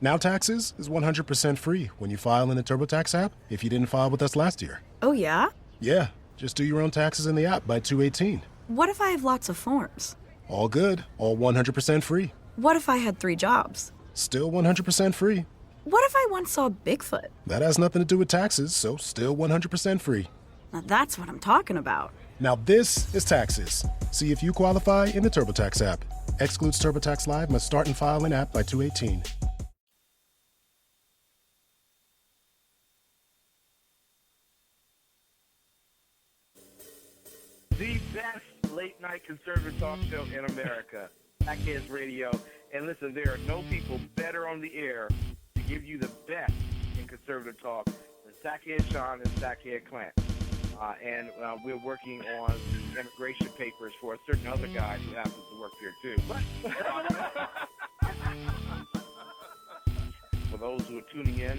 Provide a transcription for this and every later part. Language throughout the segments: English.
Now Taxes is 100% free when you file in the TurboTax app if you didn't file with us last year. Oh, yeah? Yeah, just do your own taxes in the app by 2/18. What if I have lots of forms? All good, all 100% free. What if I had 3 jobs? Still 100% free. What if I once saw Bigfoot? That has nothing to do with taxes, so still 100% free. Now that's what I'm talking about. Now this is Taxes. See if you qualify in the TurboTax app. Excludes TurboTax Live, must start and file in app by 2/18. The best late-night conservative talk show in America, Sackheads Radio. And listen, there are no people better on the air to give you the best in conservative talk than Sackhead Sean and Sackhead Clint. And we're working on immigration papers for a certain other guy who happens to work there too. For those who are tuning in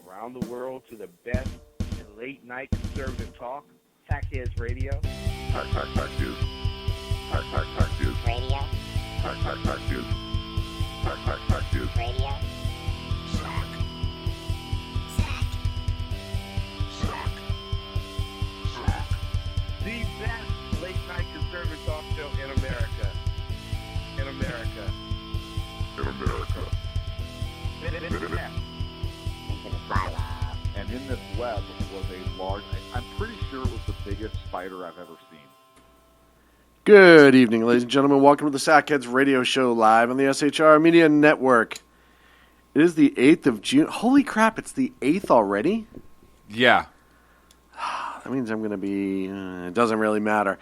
around the world to the best in late-night conservative talk, Sackheads Radio. Taxes. Taxes. Radio. Taxes. Taxes. Radio. The best late-night conservative talk show in America. In America. In America. Into the silo. And in this web was a large, I'm pretty sure it was the biggest spider I've ever seen. Good evening, ladies and gentlemen. Welcome to the Sackheads Radio Show live on the SHR Media Network. It is the 8th of June. Holy crap, it's the 8th already? Yeah. That means I'm going to be... it doesn't really matter.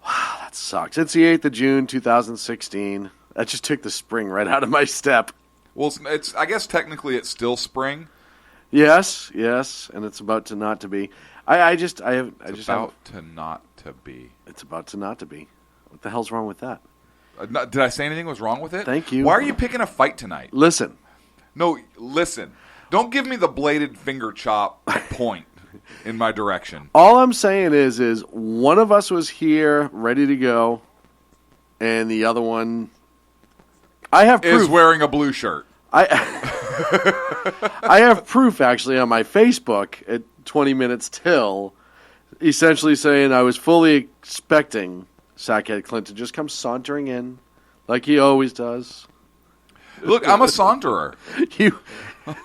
Wow, that sucks. It's the 8th of June, 2016. That just took the spring right out of my step. Well, it's I guess technically it's still spring. Yes, and it's about to not to be. It's about to not to be. It's about to not to be. What the hell's wrong with that? Did I say anything was wrong with it? Thank you. Why are you picking a fight tonight? Listen. No, listen. Don't give me the bladed finger chop point in my direction. All I'm saying is one of us was here ready to go, and the other one... I have proof. Is wearing a blue shirt. I have proof, actually, on my Facebook at 20 minutes till, essentially saying I was fully expecting Sackhead Clint to just come sauntering in, like he always does. Look, I'm a saunterer.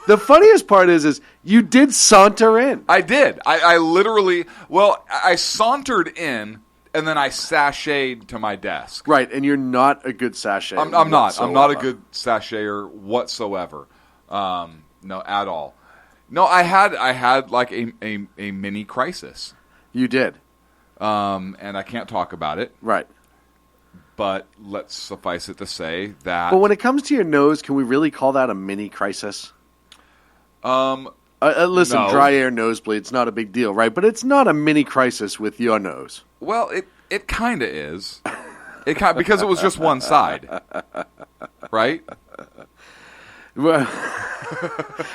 The funniest part is you did saunter in. I did. I literally, I sauntered in, and then I sashayed to my desk. Right, and you're not a good sashay. I'm not. I'm not a good sashayer whatsoever. No, at all. No, I had like a mini crisis. You did. And I can't talk about it. Right. But let's suffice it to say that... But when it comes to your nose, can we really call that a mini crisis? Listen, no. Dry air nosebleed, it's not a big deal, right? But it's not a mini crisis with your nose. Well, it kind of is. Because it was just one side. Right? Well,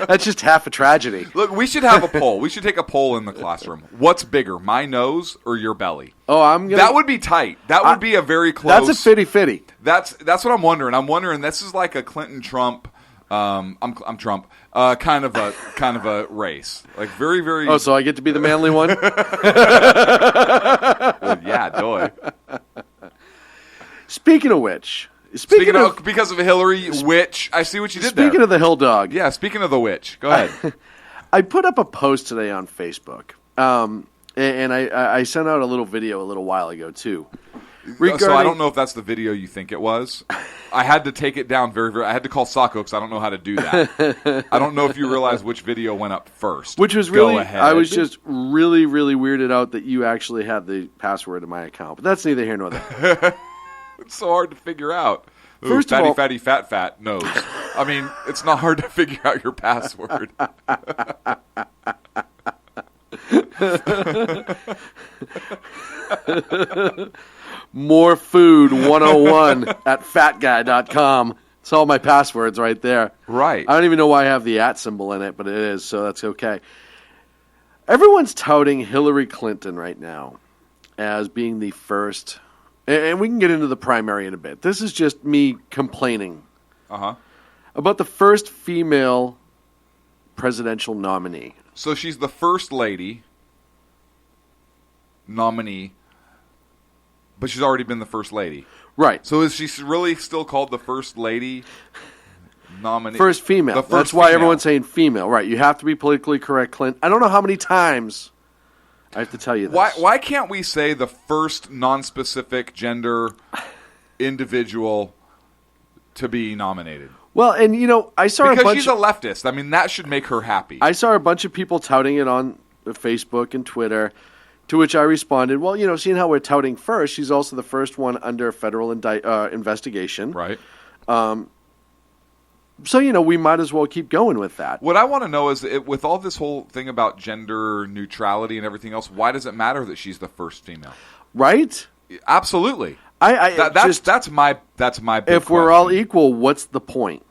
that's just half a tragedy. Look, we should have a poll. We should take a poll in the classroom. What's bigger, my nose or your belly? Oh, That would be tight. That would be a very close... That's a fitty-fitty. That's what I'm wondering. I'm wondering, this is like a Clinton-Trump... I'm Trump. Kind of a race. Like very, very... Oh, so I get to be the manly one? Well, yeah, doy. Speaking of which... Speaking of because of Hillary, witch. I see what you did there. Speaking of the hill dog. Yeah, speaking of the witch. Go ahead. I put up a post today on Facebook. And I sent out a little video a little while ago, too. So I don't know if that's the video you think it was. I had to take it down very, very... I had to call Sacco because I don't know how to do that. I don't know if you realize which video went up first. Which was really... I was just really, really weirded out that you actually had the password to my account. But that's neither here nor there. It's so hard to figure out. Ooh, First of all... fatty, fat nose. I mean, it's not hard to figure out your password. More Food 101 at fatguy.com. It's all my passwords right there. Right. I don't even know why I have the @ symbol in it, but it is, so that's okay. Everyone's touting Hillary Clinton right now as being the first, and we can get into the primary in a bit. This is just me complaining. Uh-huh. about the first female presidential nominee. So she's the first lady nominee, but she's already been the first lady. Right. So is she really still called the first lady nominee? First female. The first That's why female. everyone's saying female. Right. You have to be politically correct, Clint. I don't know how many times I have to tell you this. Why can't we say the first non-specific gender individual to be nominated? Well, and I saw Because a bunch. she's a leftist. I mean, that should make her happy. I saw a bunch of people touting it on Facebook and Twitter, to which I responded, well, seeing how we're touting first, she's also the first one under federal investigation. Right. So, we might as well keep going with that. What I want to know is, with all this whole thing about gender neutrality and everything else, why does it matter that she's the first female? Right? Absolutely. That's my big if we're all question. equal, what's the point?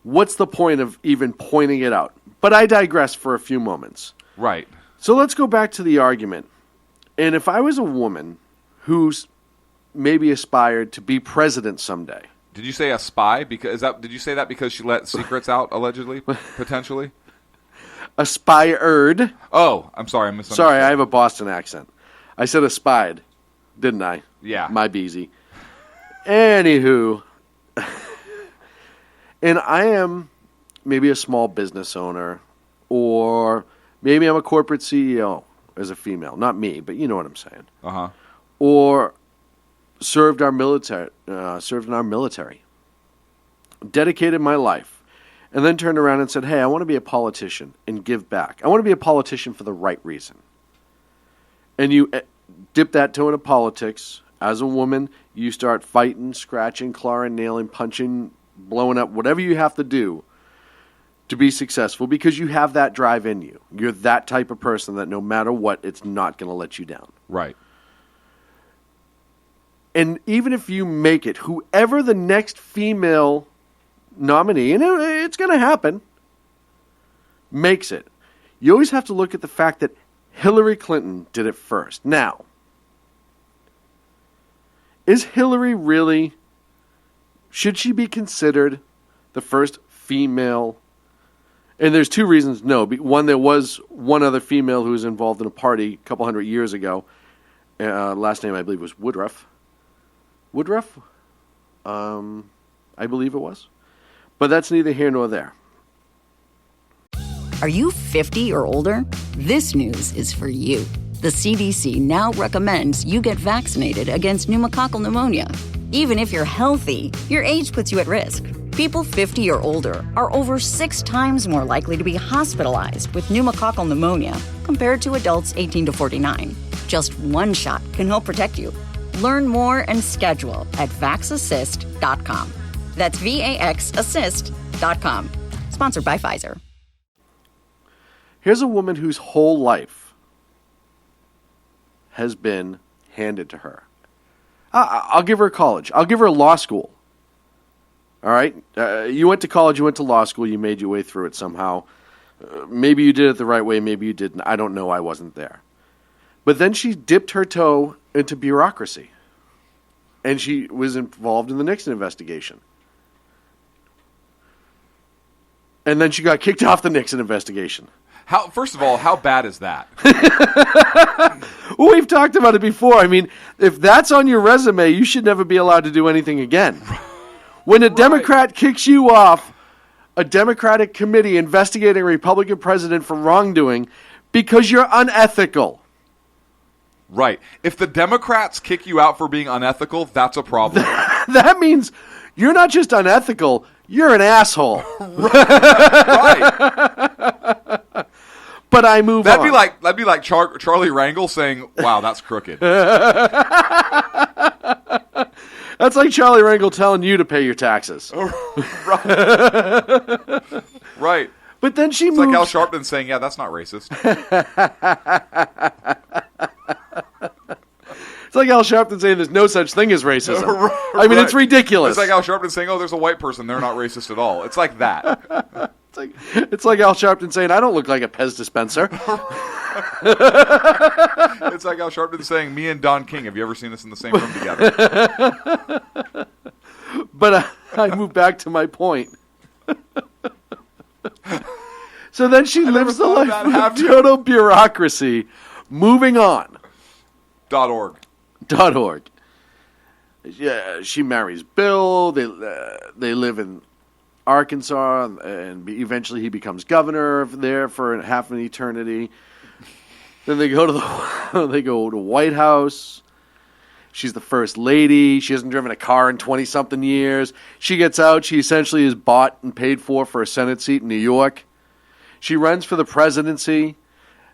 What's the point of even pointing it out? But I digress for a few moments. Right. So let's go back to the argument. And if I was a woman who's maybe aspired to be president someday. Did you say a spy? Did you say that because she let secrets out, allegedly, potentially? Aspired. Oh, I'm sorry, I misunderstood. Sorry, I have a Boston accent. I said aspired, didn't I? Yeah. My beezy. Anywho. And I am maybe a small business owner, or maybe I'm a corporate CEO as a female. Not me, but you know what I'm saying. Uh-huh. Or served in our military, dedicated my life, and then turned around and said, hey, I want to be a politician and give back. I want to be a politician for the right reason. And you dip that toe into politics. As a woman, you start fighting, scratching, clawing, nailing, punching, blowing up, whatever you have to do to be successful, because you have that drive in you. You're that type of person that no matter what, it's not going to let you down. Right. And even if you make it, whoever the next female nominee, and it's going to happen, makes it, you always have to look at the fact that Hillary Clinton did it first. Now, is Hillary really, should she be considered the first female? And there's two reasons no. One, there was one other female who was involved in a party a couple hundred years ago. Last name, I believe, was Woodruff. Woodruff? I believe it was. But that's neither here nor there. Are you 50 or older? This news is for you. The CDC now recommends you get vaccinated against pneumococcal pneumonia. Even if you're healthy, your age puts you at risk. People 50 or older are over 6 times more likely to be hospitalized with pneumococcal pneumonia compared to adults 18 to 49. Just one shot can help protect you. Learn more and schedule at vaxassist.com. That's VAXassist.com. Sponsored by Pfizer. Here's a woman whose whole life has been handed to her. I'll give her college. I'll give her law school. All right? You went to college, you went to law school, you made your way through it somehow. Maybe you did it the right way, maybe you didn't. I don't know. I wasn't there. But then she dipped her toe into bureaucracy. And she was involved in the Nixon investigation. And then she got kicked off the Nixon investigation. First of all, how bad is that? Well, we've talked about it before. I mean, if that's on your resume, you should never be allowed to do anything again. When a Democrat kicks you off a Democratic committee investigating a Republican president for wrongdoing because you're unethical. Right. If the Democrats kick you out for being unethical, that's a problem. That means you're not just unethical, you're an asshole. Right. But I move on. That'd be like Charlie Rangel saying, "Wow, that's crooked." That's like Charlie Rangel telling you to pay your taxes. Right. Right. But then she It's moved. like Al Sharpton saying, "Yeah, that's not racist." It's like Al Sharpton saying there's no such thing as racism. I mean, it's ridiculous. It's like Al Sharpton saying, "Oh, there's a white person. They're not racist at all." It's like that. It's like Al Sharpton saying, I don't look like a Pez dispenser. It's like Al Sharpton saying, "Me and Don King, have you ever seen us in the same room together?" But I move back to my point. So then she lives the thought of life that of happening. total bureaucracy. Moving on. .org. .org. Yeah, she marries Bill. They live in Arkansas, and eventually he becomes governor there for half an eternity. Then they go to White House. She's the first lady. She hasn't driven a car in 20-something years. She gets out. She essentially is bought and paid for a Senate seat in New York. She runs for the presidency.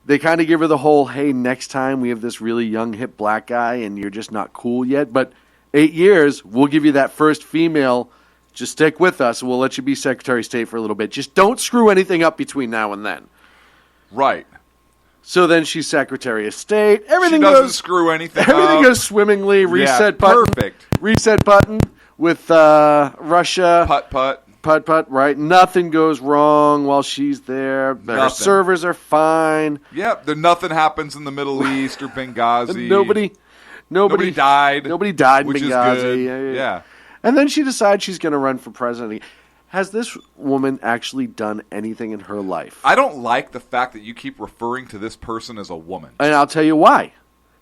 They kind of give her the whole, hey, next time we have this really young, hip black guy and you're just not cool yet. But 8 years, we'll give you that first female. Just stick with us and we'll let you be Secretary of State for a little bit. Just don't screw anything up between now and then. Right. So then she's Secretary of State. Everything She doesn't goes screw anything Everything up. goes swimmingly. Reset button. Perfect. Reset button with Russia. Putt. Putt, right. Nothing goes wrong while she's there. Her Nothing. servers are fine. Yep. Nothing happens in the Middle East or Benghazi. Nobody died. Nobody died in which Benghazi. is good. Yeah. And then she decides she's going to run for president. Has this woman actually done anything in her life? I don't like the fact that you keep referring to this person as a woman. And I'll tell you why.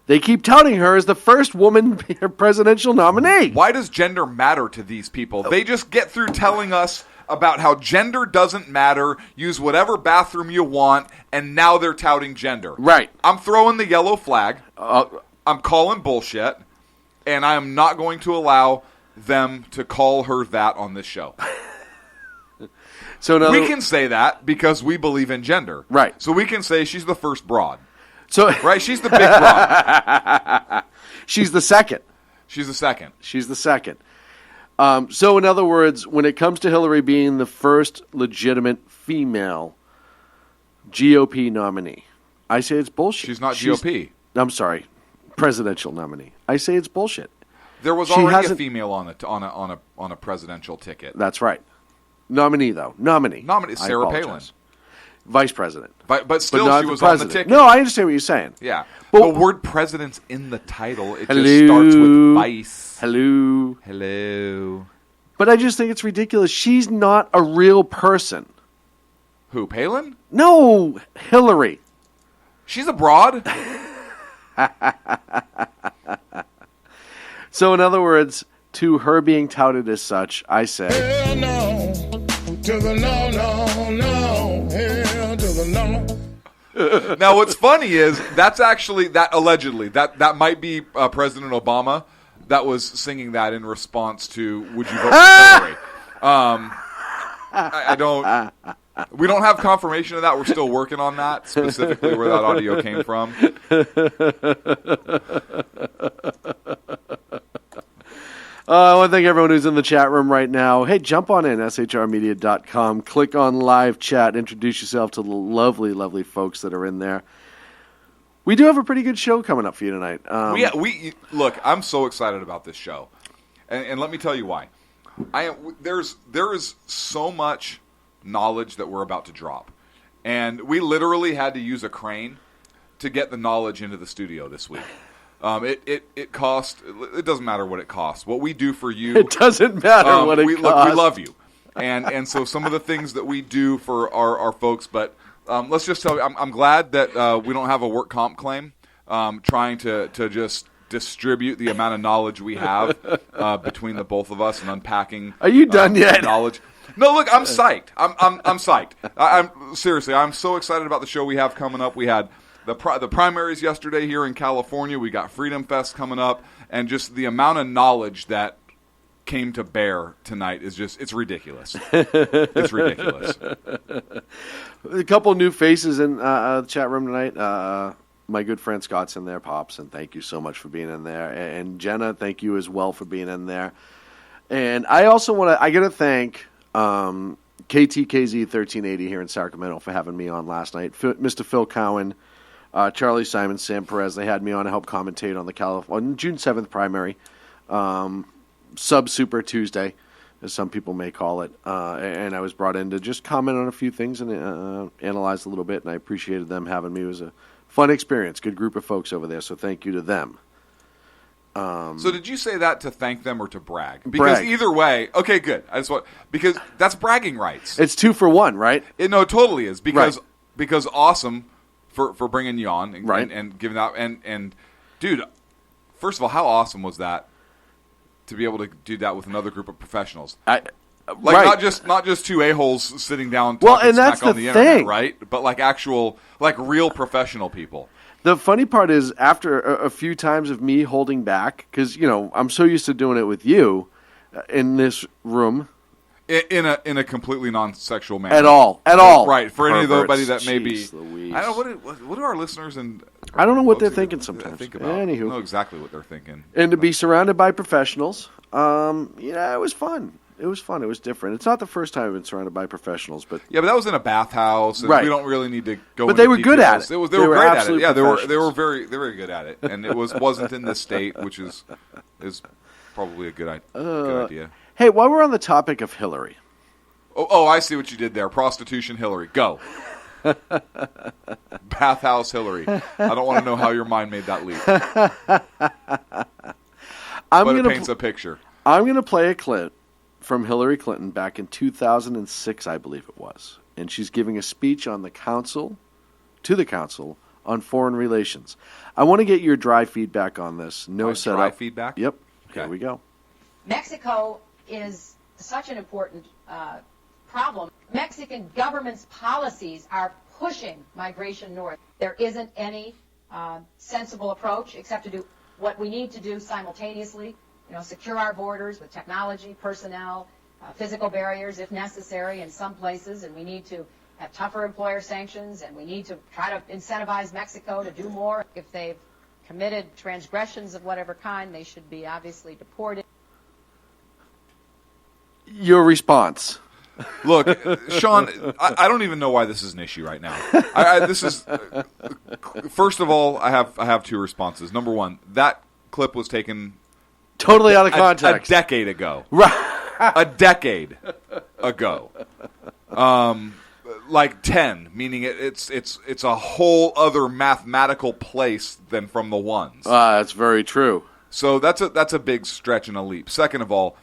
They keep touting her as the first woman presidential nominee. Why does gender matter to these people? They just get through telling us about how gender doesn't matter, use whatever bathroom you want, and now they're touting gender. Right. I'm throwing the yellow flag. I'm calling bullshit, and I am not going to them to call her that on this show. So we can say that because we believe in gender. Right. So we can say she's the first broad. So right, she's the big broad. She's the second. She's the second. She's the second. So in other words, when it comes to Hillary being the first legitimate female GOP nominee, I say it's bullshit. She's not GOP. I'm sorry, presidential nominee. I say it's bullshit. There was already a female on a presidential ticket. That's right. Nominee, though. Nominee. Sarah Palin. Vice president. But still, not she was president. on the ticket. No, I understand what you're saying. Yeah. Well, the word president's in the title. It hello, just starts with vice. Hello. But I just think it's ridiculous. She's not a real person. Who, Palin? No, Hillary. She's a broad. So in other words, to her being touted as such, I say... Hell no, to the no, hell to the no. Now, what's funny is that's actually, allegedly, that might be President Obama that was singing that in response to, would you vote for Hillary? I don't... We don't have confirmation of that. We're still working on that, specifically where that audio came from. I want to thank everyone who's in the chat room right now. Hey, jump on in, shrmedia.com. Click on live chat. Introduce yourself to the lovely, lovely folks that are in there. We do have a pretty good show coming up for you tonight. We look, I'm so excited about this show. And let me tell you why. There is so much knowledge that we're about to drop. And we literally had to use a crane to get the knowledge into the studio this week. It cost. It doesn't matter what it costs. What we do for you, it doesn't matter what it costs. Look, we love you, and so some of the things that we do for our folks. But let's just tell you, I'm glad that we don't have a work comp claim. Trying to just distribute the amount of knowledge we have between the both of us and unpacking. Are you done yet? Knowledge. No, look, I'm psyched. I'm psyched. I'm seriously. I'm so excited about the show we have coming up. We had the primaries yesterday here in California. We got Freedom Fest coming up, and just the amount of knowledge that came to bear tonight is it's ridiculous. It's ridiculous. A couple new faces in the chat room tonight. My good friend Scott's in there, Pops, and thank you so much for being in there. And Jenna, thank you as well for being in there. And I also I got to thank KTKZ 1380 here in Sacramento for having me on last night. Mr. Phil Cowan, Charlie Simon, Sam Perez, they had me on to help commentate on the June 7th primary, Sub-Super Tuesday, as some people may call it. And I was brought in to just comment on a few things and analyze a little bit, and I appreciated them having me. It was a fun experience, good group of folks over there, so thank you to them. So did you say that to thank them or to brag? Because Brag. either way, okay, good. Because that's bragging rights. It's 2 for 1, right? It totally is because Right. because awesome for bringing you on and, Right. and giving out and dude, first of all, how awesome was that to be able to do that with another group of professionals? Right. not just 2 a-holes sitting down Well, talking and that's smack on the the internet, thing. right? But like real professional people. The funny part is, after a few times of me holding back, because I'm so used to doing it with you in this room. In a completely non-sexual manner. At all. Right. For anybody that may be. Jeez Louise. I don't know, what do our listeners and. I don't know what they're folks thinking sometimes. Think about. Anywho. I don't know exactly what they're thinking. And to be surrounded by professionals, it was fun. It was fun. It was different. It's not the first time I've been surrounded by professionals, but Yeah, but that was in a bathhouse, and Right. we don't really need to go. But into they were good at details. it. They They were were great at it. absolute Yeah, they were professionals. very good at it, and it wasn't in this state, which is probably a good idea. hey, while we're on the topic of Hillary, Oh, I see what you did there. Prostitution Hillary, go. Bathhouse Hillary. I don't want to know how your mind made that leap, but it paints a picture. I'm going to play a clip from Hillary Clinton back in 2006, I believe it was, and she's giving a speech on the council on foreign relations. I want to get your dry feedback on this. No My setup. dry feedback? Yep. Okay. Here we go. Mexico is such an important problem. Mexican government's policies are pushing migration north. There isn't any sensible approach except to do what we need to do simultaneously. Secure our borders with technology, personnel, physical barriers if necessary in some places, and we need to have tougher employer sanctions, and we need to try to incentivize Mexico to do more. If they've committed transgressions of whatever kind, they should be obviously deported. Your response. Look, Sean, I don't even know why this is an issue right now. This is first of all, I have 2 responses. Number one, that clip was taken Totally out of context. a decade ago. Right. A decade ago. Like 10, meaning it's a whole other mathematical place than from the ones. That's very true. So that's a big stretch and a leap. Second of all,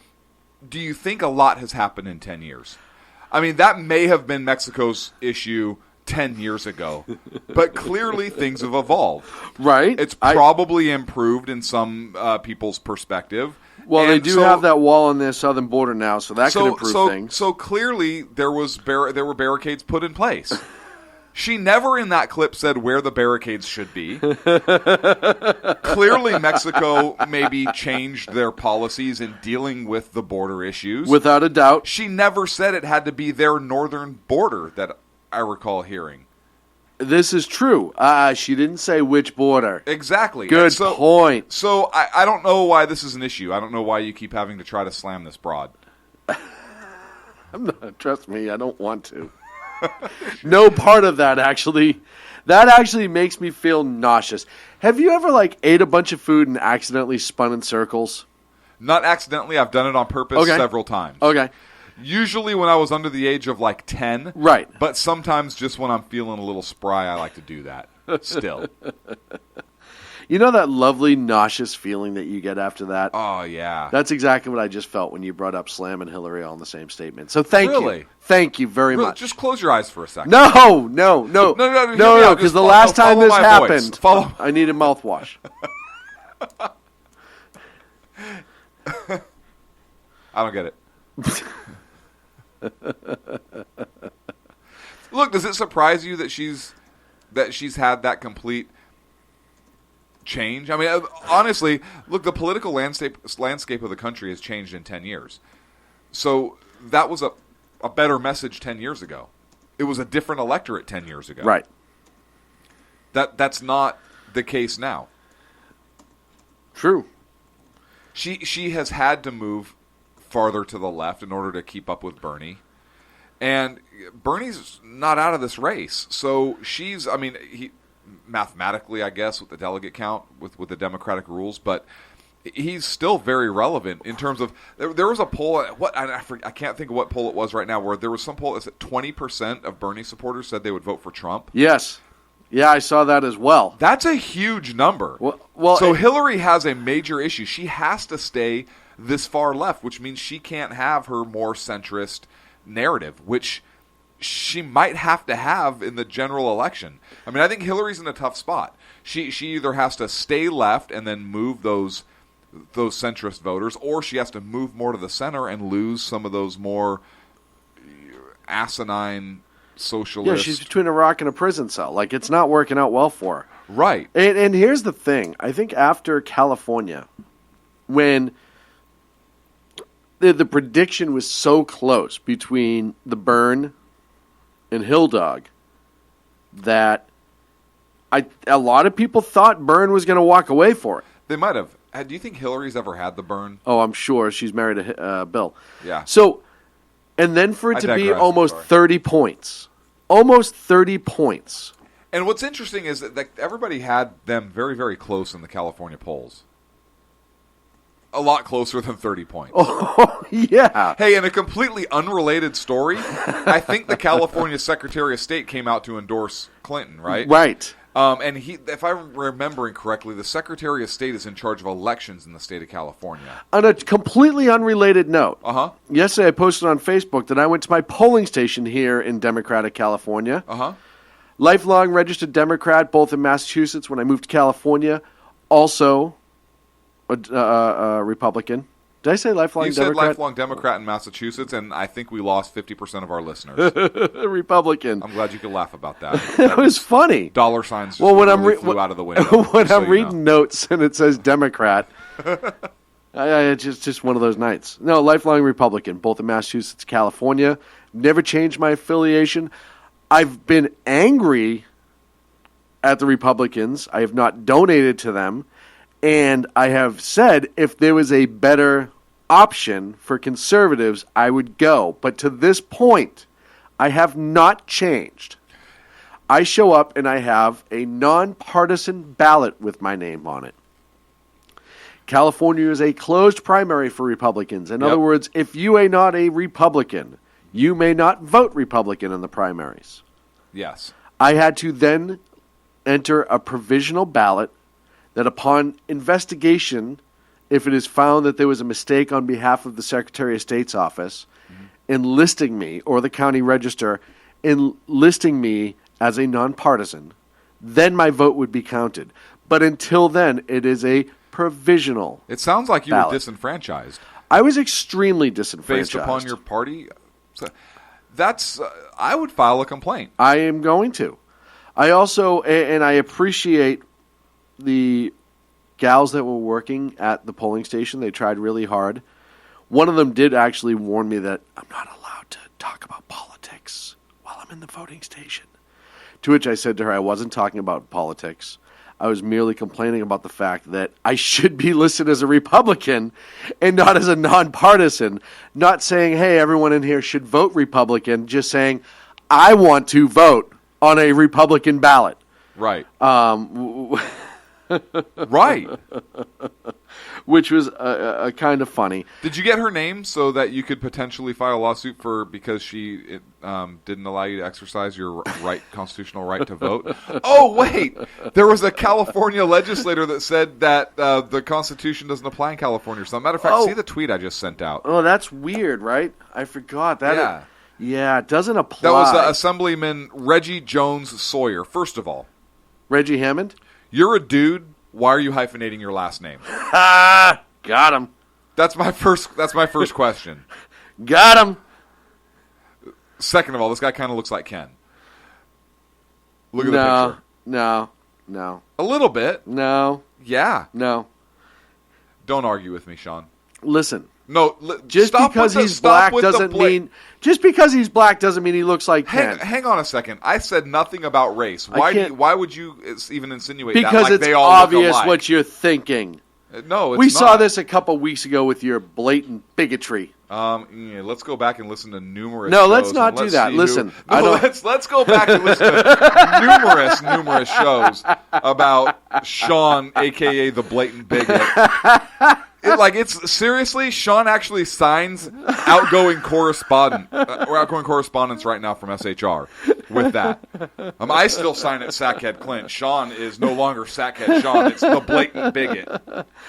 do you think a lot has happened in 10 years? I mean, that may have been Mexico's issue 10 years ago, but clearly things have evolved. Right. It's probably improved in some people's perspective. Well, they And do so- have that wall on the southern border now, so that could improve things. So clearly there were barricades put in place. She never in that clip said where the barricades should be. Clearly Mexico maybe changed their policies in dealing with the border issues. Without a doubt. She never said it had to be their northern border that I recall hearing. This is true. She didn't say which border. Exactly. Good point. So I don't know why this is an issue. I don't know why you keep having to try to slam this broad. Trust me, I don't want to. No part of that actually. That actually makes me feel nauseous. Have you ever ate a bunch of food and accidentally spun in circles? Not accidentally. I've done it on purpose several times. Okay. Usually when I was under the age of 10. Right. But sometimes just when I'm feeling a little spry, I like to do that still. You know that lovely nauseous feeling that you get after that? Oh, yeah. That's exactly what I just felt when you brought up Slam and Hillary all in the same statement. So thank you. Really? Thank you very much. Just close your eyes for a second. No, hear me out. because Just the last time follow this my happened, voice. I needed mouthwash. I don't get it. Look, does it surprise you that she's had that complete change? I mean, honestly, look, the political landscape of the country has changed in 10 years. So that was a better message 10 years ago. It was a different electorate 10 years ago. Right. That's not the case now. True. She has had to move farther to the left in order to keep up with Bernie. And Bernie's not out of this race. So he mathematically, I guess, with the delegate count, with the Democratic rules, but he's still very relevant in terms of there was a poll. I can't think of what poll it was right now, where there was some poll that said 20% of Bernie supporters said they would vote for Trump. Yes. Yeah, I saw that as well. That's a huge number. Well, so Hillary has a major issue. She has to stay this far left, which means she can't have her more centrist narrative, which she might have to have in the general election. I mean, I think Hillary's in a tough spot. She either has to stay left and then move those centrist voters, or she has to move more to the center and lose some of those more asinine socialist. Yeah, she's between a rock and a prison cell. Like, it's not working out well for her. Right. And here's the thing. I think after California, when the prediction was so close between the Byrne and Hill dog that a lot of people thought Byrne was going to walk away for it. They might have. Do you think Hillary's ever had the Byrne? Oh, I'm sure. She's married to Bill. Yeah. So, and then for it to be almost 30 points. Almost 30 points. And what's interesting is that everybody had them very, very close in the California polls. A lot closer than 30 points. Oh, yeah. Hey, in a completely unrelated story, I think the California Secretary of State came out to endorse Clinton, right? Right. And if I'm remembering correctly, the Secretary of State is in charge of elections in the state of California. On a completely unrelated note, yesterday I posted on Facebook that I went to my polling station here in Democratic California. Lifelong registered Democrat, both in Massachusetts when I moved to California. Also a Republican. Did I say lifelong you Democrat? You said lifelong Democrat in Massachusetts, and I think we lost 50% of our listeners. Republican. I'm glad you could laugh about that. That was funny. Dollar signs just flew out of the window. When I'm reading notes and it says Democrat, it's just one of those nights. No, lifelong Republican, both in Massachusetts, California. Never changed my affiliation. I've been angry at the Republicans. I have not donated to them. And I have said if there was a better option for conservatives, I would go. But to this point, I have not changed. I show up and I have a nonpartisan ballot with my name on it. California is a closed primary for Republicans. In other words, if you are not a Republican, you may not vote Republican in the primaries. Yes. I had to then enter a provisional ballot that upon investigation, if it is found that there was a mistake on behalf of the Secretary of State's office in listing me, or the county register in listing me as a nonpartisan, then my vote would be counted. But until then, it is a provisional It sounds like you ballot. were disenfranchised. I was extremely disenfranchised. Based upon your party? So that's I would file a complaint. I am going to. I also, and I appreciate the gals that were working at the polling station. They tried really hard. One of them did actually warn me that I'm not allowed to talk about politics while I'm in the voting station. To which I said to her, I wasn't talking about politics. I was merely complaining about the fact that I should be listed as a Republican and not as a nonpartisan. Not saying, hey, everyone in here should vote Republican. Just saying, I want to vote on a Republican ballot. Right. Right. Which was a kind of funny. Did you get her name so that you could potentially file a lawsuit because she didn't allow you to exercise your constitutional right to vote? Oh, wait! There was a California legislator that said that the Constitution doesn't apply in California. So, matter of fact, see the tweet I just sent out. Oh, that's weird, right? I forgot that. Yeah, it doesn't apply. That was Assemblyman Reggie Jones Sawyer. First of all, Reggie Hammond. You're a dude. Why are you hyphenating your last name? Got him. That's my first question. Got him. Second of all, this guy kind of looks like Ken. Look at the picture. No. A little bit. No. Yeah. No. Don't argue with me, Sean. Listen. No. Just because he's black doesn't mean. Just because he's black doesn't mean he looks like Ken. Hang on a second. I said nothing about race. Why would you even insinuate that? Because like it's obvious what you're thinking. No, it's we not. saw this a couple weeks ago with your blatant bigotry. Let's go back and listen to numerous. No, shows let's not do that. Listen, let's go back and listen to numerous shows about Sean, aka the blatant bigot. It's seriously, Sean actually signs outgoing correspondence right now from SHR. with that. I still sign it Sackhead Clint. Sean is no longer Sackhead Sean. It's the blatant bigot.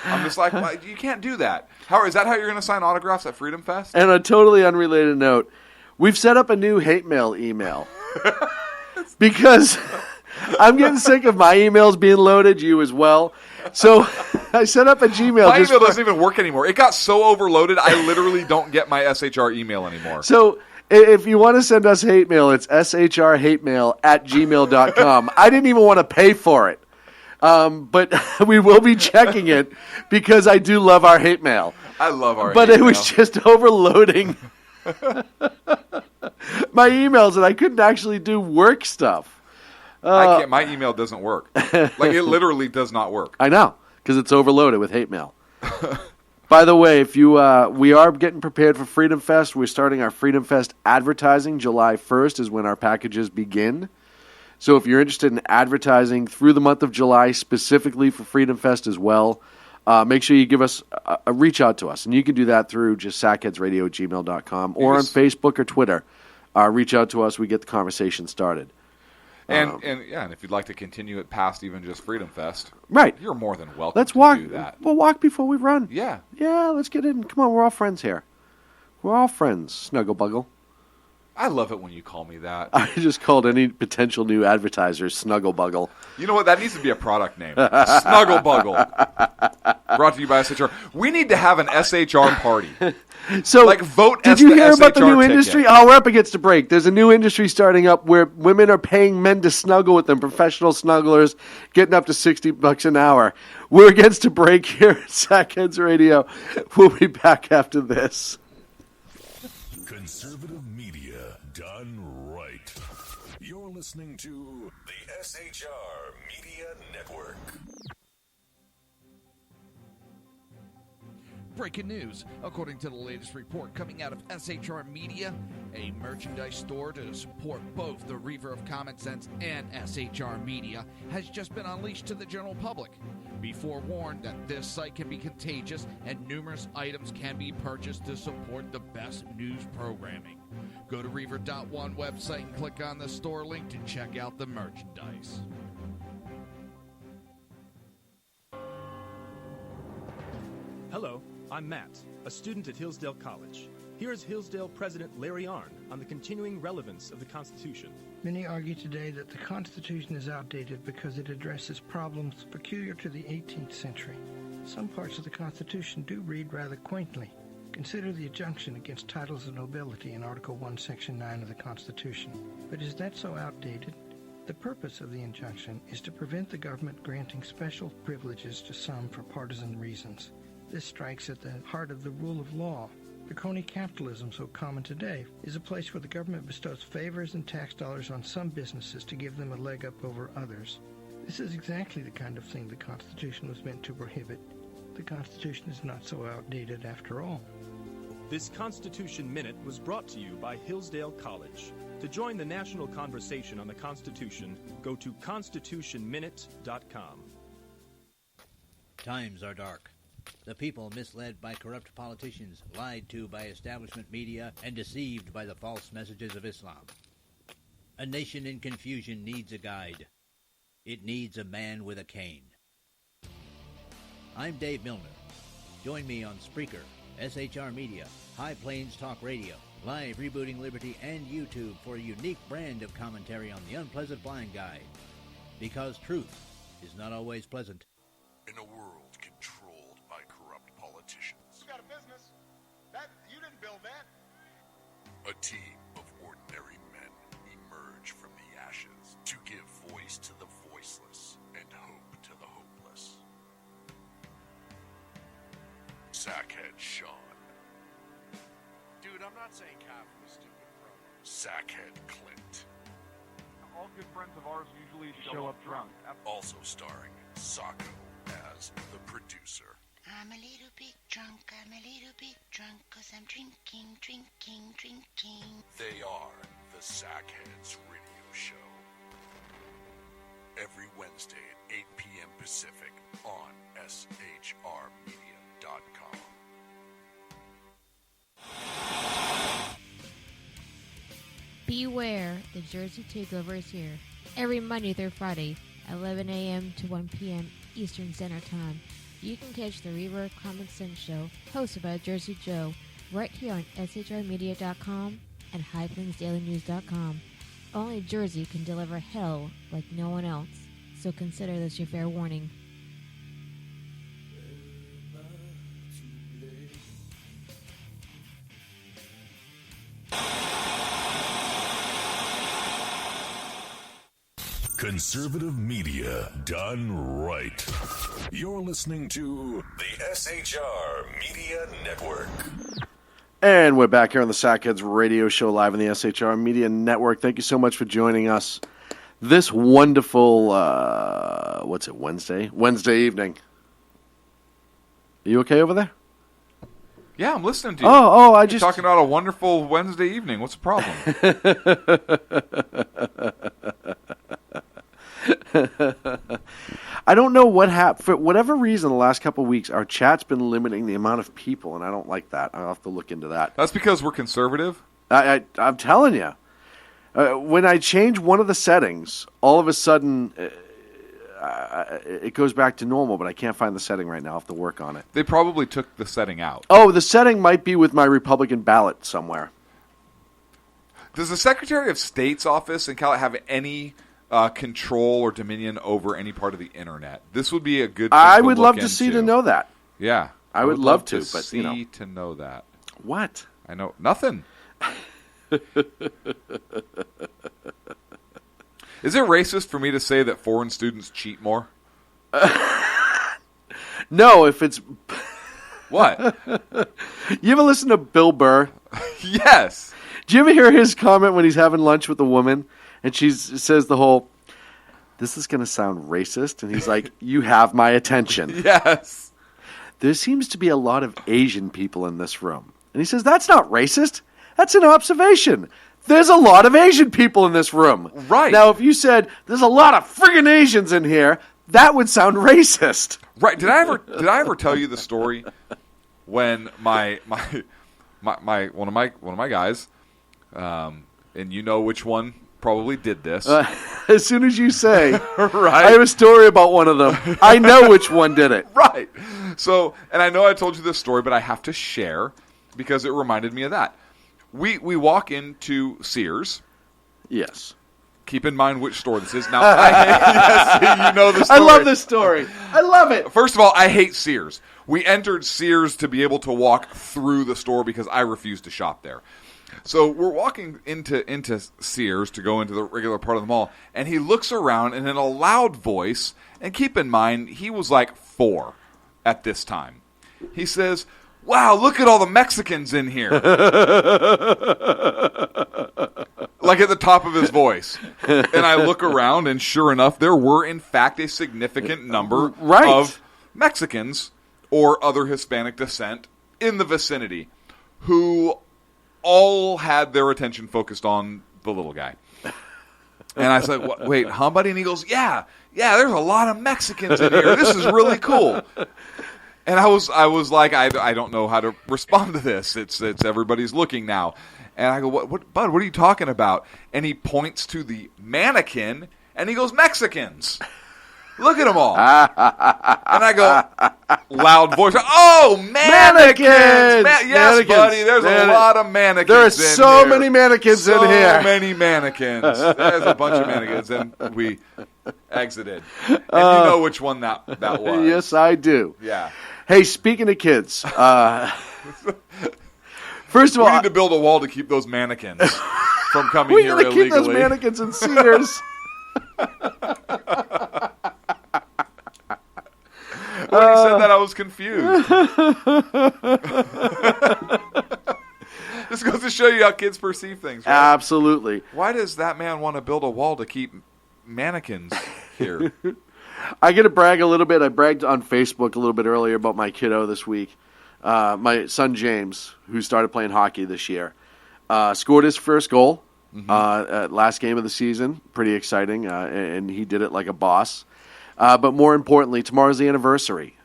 I'm just like, well, you can't do that. Is that how you're going to sign autographs at Freedom Fest? And on a totally unrelated note, we've set up a new hate mail email. Because I'm getting sick of my emails being loaded, you as well. So I set up a Gmail. My email doesn't even work anymore. It got so overloaded, I literally don't get my SHR email anymore. So if you want to send us hate mail, it's shrhatemail@gmail.com. I didn't even want to pay for it. But we will be checking it because I do love our hate mail. I love our But hate it was mail. just overloading my emails, and I couldn't actually do work stuff. I can't. My email doesn't work. Like, it literally does not work. I know, because it's overloaded with hate mail. By the way, if you we are getting prepared for Freedom Fest. We're starting our Freedom Fest advertising. July 1st is when our packages begin. So if you're interested in advertising through the month of July, specifically for Freedom Fest as well, make sure you give us a reach out to us. And you can do that through just sackheadsradio@gmail.com or on Facebook or Twitter. Reach out to us. We get the conversation started. And if you'd like to continue it past even just Freedom Fest, right, you're more than welcome Let's to walk. do that. We'll walk before we run. Yeah. Yeah, let's get in. Come on, we're all friends here. We're all friends, Snuggle Buggle. I love it when you call me that. I just called any potential new advertisers Snuggle Buggle. You know what? That needs to be a product name. Snuggle Buggle. Brought to you by SHR. We need to have an SHR party. So, like, vote. Did you hear about the new ticket. industry? Oh, we're up against a break. There's a new industry starting up where women are paying men to snuggle with them. Professional snugglers getting up to $60 an hour. We're against a break here at Sackheads Radio. We'll be back after this. Conservative media done right. You're listening to the SHR Media Network. Breaking news. According to the latest report coming out of SHR Media, a merchandise store to support both the Reaver of Common Sense and SHR Media has just been unleashed to the general public. Be forewarned that this site can be contagious and numerous items can be purchased to support the best news programming. Go to Reaver.one website and click on the store link to check out the merchandise. Hello, I'm Matt, a student at Hillsdale College. Here is Hillsdale President Larry Arnn on the continuing relevance of the Constitution. Many argue today that the Constitution is outdated because it addresses problems peculiar to the 18th century. Some parts of the Constitution do read rather quaintly. Consider the injunction against titles of nobility in Article 1, Section 9 of the Constitution. But is that so outdated? The purpose of the injunction is to prevent the government granting special privileges to some for partisan reasons. This strikes at the heart of the rule of law. The crony capitalism so common today is a place where the government bestows favors and tax dollars on some businesses to give them a leg up over others. This is exactly the kind of thing the Constitution was meant to prohibit. The Constitution is not so outdated after all. This Constitution Minute was brought to you by Hillsdale College. To join the national conversation on the Constitution, go to constitutionminute.com. Times are dark. The people misled by corrupt politicians, lied to by establishment media, and deceived by the false messages of Islam. A nation in confusion needs a guide. It needs a man with a cane. I'm Dave Milner. Join me on Spreaker, SHR Media, High Plains Talk Radio, Live Rebooting Liberty, and YouTube for a unique brand of commentary on the unpleasant blind guide. Because truth is not always pleasant. In a world controlled by corrupt politicians. You got a business. You didn't build that. A team of ordinary men emerge from the ashes to give voice to the voiceless and hope to the hopeless. Sackhead Sean. Dude, I'm not saying cough from a stupid pro. Sackhead Clint. All good friends of ours usually show up drunk. Also starring Sacco as the producer. I'm a little bit drunk, 'cause I'm drinking. They are the Sackheads Radio Show. Every Wednesday at 8 p.m. Pacific on shrmedia.com. Beware, the Jersey Takeover is here. Every Monday through Friday, 11 a.m. to 1 p.m. Eastern Standard Time. You can catch the Reaver of Common Sense show, hosted by Jersey Joe, right here on shrmedia.com and highplainsdailynews.com. Only Jersey can deliver hell like no one else, so consider this your fair warning. Conservative media done right. You're listening to the SHR Media Network. And we're back here on the Sackheads Radio Show live on the SHR Media Network. Thank you so much for joining us this wonderful, Wednesday evening. Are you okay over there? Yeah, I'm listening to you. You're just talking about a wonderful Wednesday evening. What's the problem? I don't know what happened. For whatever reason, the last couple of weeks, our chat's been limiting the amount of people, and I don't like that. I'll have to look into that. That's because we're conservative? I'm telling you. When I change one of the settings, all of a sudden, it goes back to normal, but I can't find the setting right now. I'll have to work on it. They probably took the setting out. Oh, the setting might be with my Republican ballot somewhere. Does the Secretary of State's office in Cal have any control or dominion over any part of the internet? This would be a good thing I would love to into. see to know that. Yeah. I would love to, but see you know. to know that. What? I know nothing. Is it racist for me to say that foreign students cheat more? No, if it's what? You ever listen to Bill Burr? Yes. Do you ever hear his comment when he's having lunch with a woman and she says the whole, "This is going to sound racist," and he's like, "You have my attention." Yes. There seems to be a lot of Asian people in this room. And he says, "That's not racist. That's an observation. There's a lot of Asian people in this room." Right. Now, if you said, "There's a lot of friggin' Asians in here," that would sound racist. Right. Did I ever tell you the story when my one of my guys, and you know which one probably did this. As soon as you say, right. I have a story about one of them. I know which one did it. Right. So, and I know I told you this story, but I have to share because it reminded me of that. We walk into Sears. Yes. Keep in mind which store this is. Now, yes, you know the story. I love this story. I love it. First of all, I hate Sears. We entered Sears to be able to walk through the store because I refuse to shop there. So we're walking into Sears to go into the regular part of the mall, and he looks around and in a loud voice, and keep in mind, he was like 4 at this time. He says, "Wow, look at all the Mexicans in here." Like at the top of his voice. And I look around, and sure enough, there were, in fact, a significant number of Mexicans or other Hispanic descent in the vicinity who all had their attention focused on the little guy. And I said, "Wait, huh, buddy?" And he goes, yeah, there's a lot of Mexicans in here. This is really cool. And I was like, I don't know how to respond to this. It's everybody's looking now. And I go, what, Bud, what are you talking about? And he points to the mannequin, and he goes, "Mexicans. Look at them all." And I go, loud voice, "Oh, mannequins! Yes, Mannequins. buddy, there's a lot of mannequins There are in so here. many mannequins in here. So many mannequins. There's a bunch of mannequins. And we exited. And you know which one that was. Yes, I do. Yeah. Hey, speaking of kids, first of all, we need to build a wall to keep those mannequins from coming we're here going to illegally. keep those mannequins in Sears. When he said that, I was confused. This goes to show you how kids perceive things, right? Absolutely. Why does that man want to build a wall to keep mannequins here? I got to brag a little bit. I bragged on Facebook a little bit earlier about my kiddo this week. My son James, who started playing hockey this year, scored his first goal at last game of the season. Pretty exciting, and he did it like a boss. But more importantly, tomorrow's the anniversary,